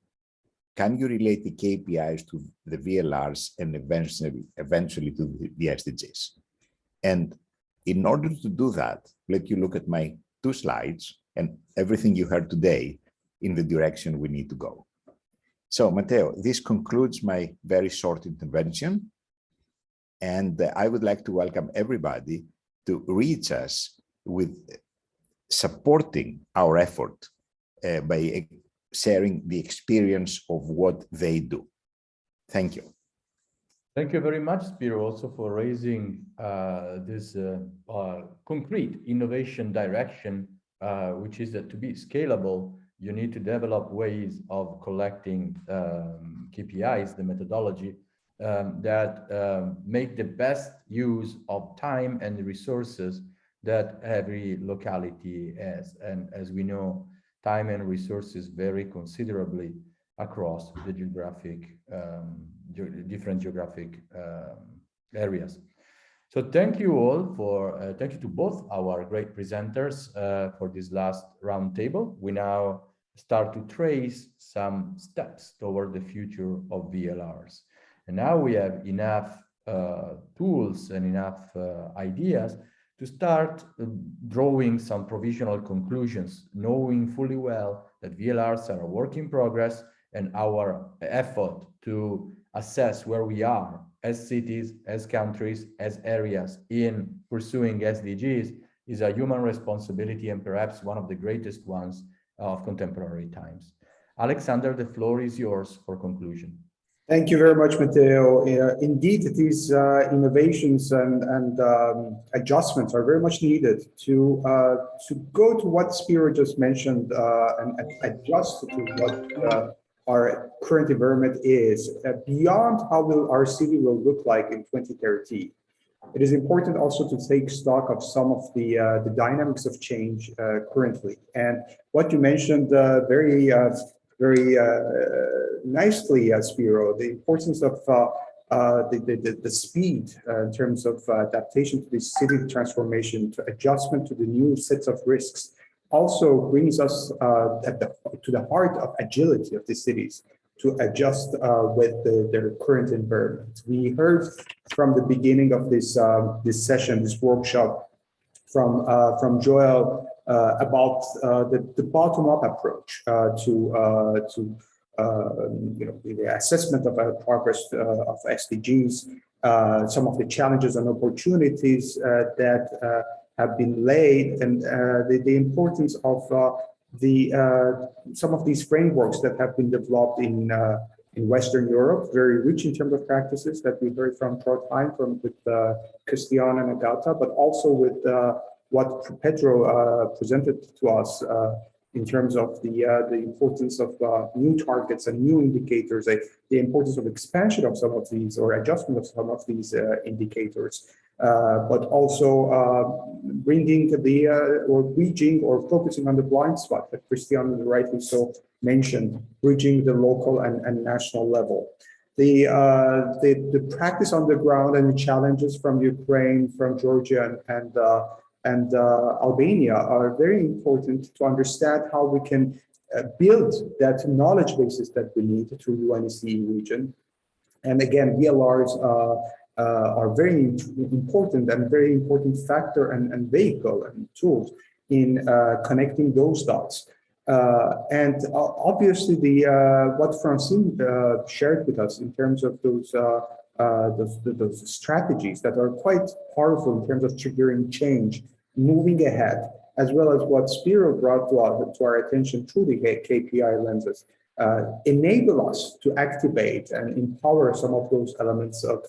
Can you relate the KPIs to the VLRs and eventually to the SDGs? And in order to do that, let you look at my 2 slides and everything you heard today in the direction we need to go. So, Matteo, this concludes my very short intervention. And I would like to welcome everybody to reach us with supporting our effort by sharing the experience of what they do. Thank you. Thank you very much, Spiro, also for raising this concrete innovation direction, which is that to be scalable, you need to develop ways of collecting KPIs, the methodology, that make the best use of time and resources that every locality has. And as we know, time and resources vary considerably across the different geographic areas. So thank you all for, thank you to both our great presenters for this last roundtable. We now start to trace some steps toward the future of VLRs. And now we have enough tools and enough ideas to start drawing some provisional conclusions, knowing fully well that VLRs are a work in progress, and our effort to assess where we are as cities, as countries, as areas in pursuing SDGs is a human responsibility and perhaps one of the greatest ones of contemporary times. Alexander, the floor is yours for conclusion. Thank you very much, Matteo. Indeed, these innovations and adjustments are very much needed to go to what Spiro just mentioned and adjust to what our current environment is beyond how our city will look like in 2030. It is important also to take stock of some of the dynamics of change currently. And what you mentioned very nicely, Spiro, the importance of the speed in terms of adaptation to this city transformation, to adjustment to the new sets of risks, also brings us to the heart of agility of the cities to adjust with their current environment. We heard from the beginning of this session, this workshop, from Joel about the bottom-up approach to the assessment of our progress of SDGs, some of the challenges and opportunities that have been laid, and the importance of some of these frameworks that have been developed in Western Europe, very rich in terms of practices that we heard from Trondheim, with Christian and Agata, but also with what Pedro presented to us in terms of the importance of new targets and new indicators, the importance of expansion of some of these or adjustment of some of these indicators, but also bringing or reaching or focusing on the blind spot that Christian rightly so mentioned, bridging the local and national level. The practice on the ground and the challenges from Ukraine, from Georgia, and Albania are very important to understand how we can build that knowledge basis that we need through UNECE Region. And again, VLRs are very important and very important factor and vehicle and tools in connecting those dots. And obviously, what Francine shared with us in terms of those strategies that are quite powerful in terms of triggering change, moving ahead, as well as what Spiro brought to our attention through the KPI lenses, enable us to activate and empower some of those elements of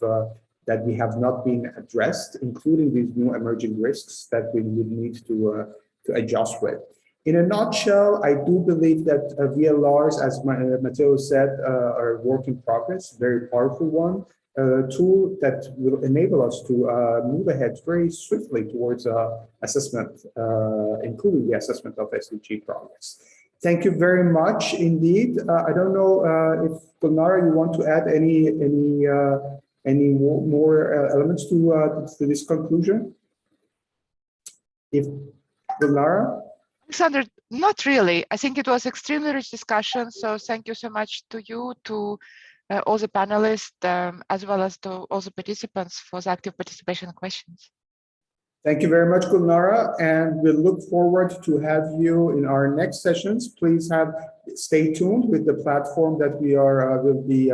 that we have not been addressed, including these new emerging risks that we would need to adjust with. In a nutshell, I do believe that VLRs, as Matteo said, are a work in progress, very powerful one, tool that will enable us to move ahead very swiftly towards assessment, including the assessment of SDG progress. Thank you very much indeed. I don't know if Gulnara, you want to add any more elements to this conclusion? If Gulnara? Alexander, not really. I think it was extremely rich discussion. So thank you so much to you, to all the panelists, as well as to all the participants for the active participation and questions. Thank you very much, Gulnara, and we look forward to have you in our next sessions. Please stay tuned with the platform that we will be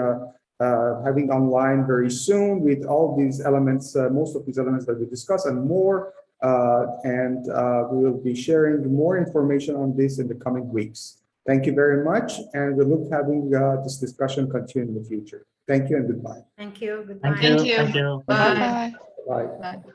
having online very soon with all these elements, most of these elements that we discussed and more. We will be sharing more information on this in the coming weeks. Thank you very much, and we look having this discussion continue in the future. Thank you and goodbye. Thank you. Goodbye. Thank you. Thank you. Bye. Bye. Bye. Bye.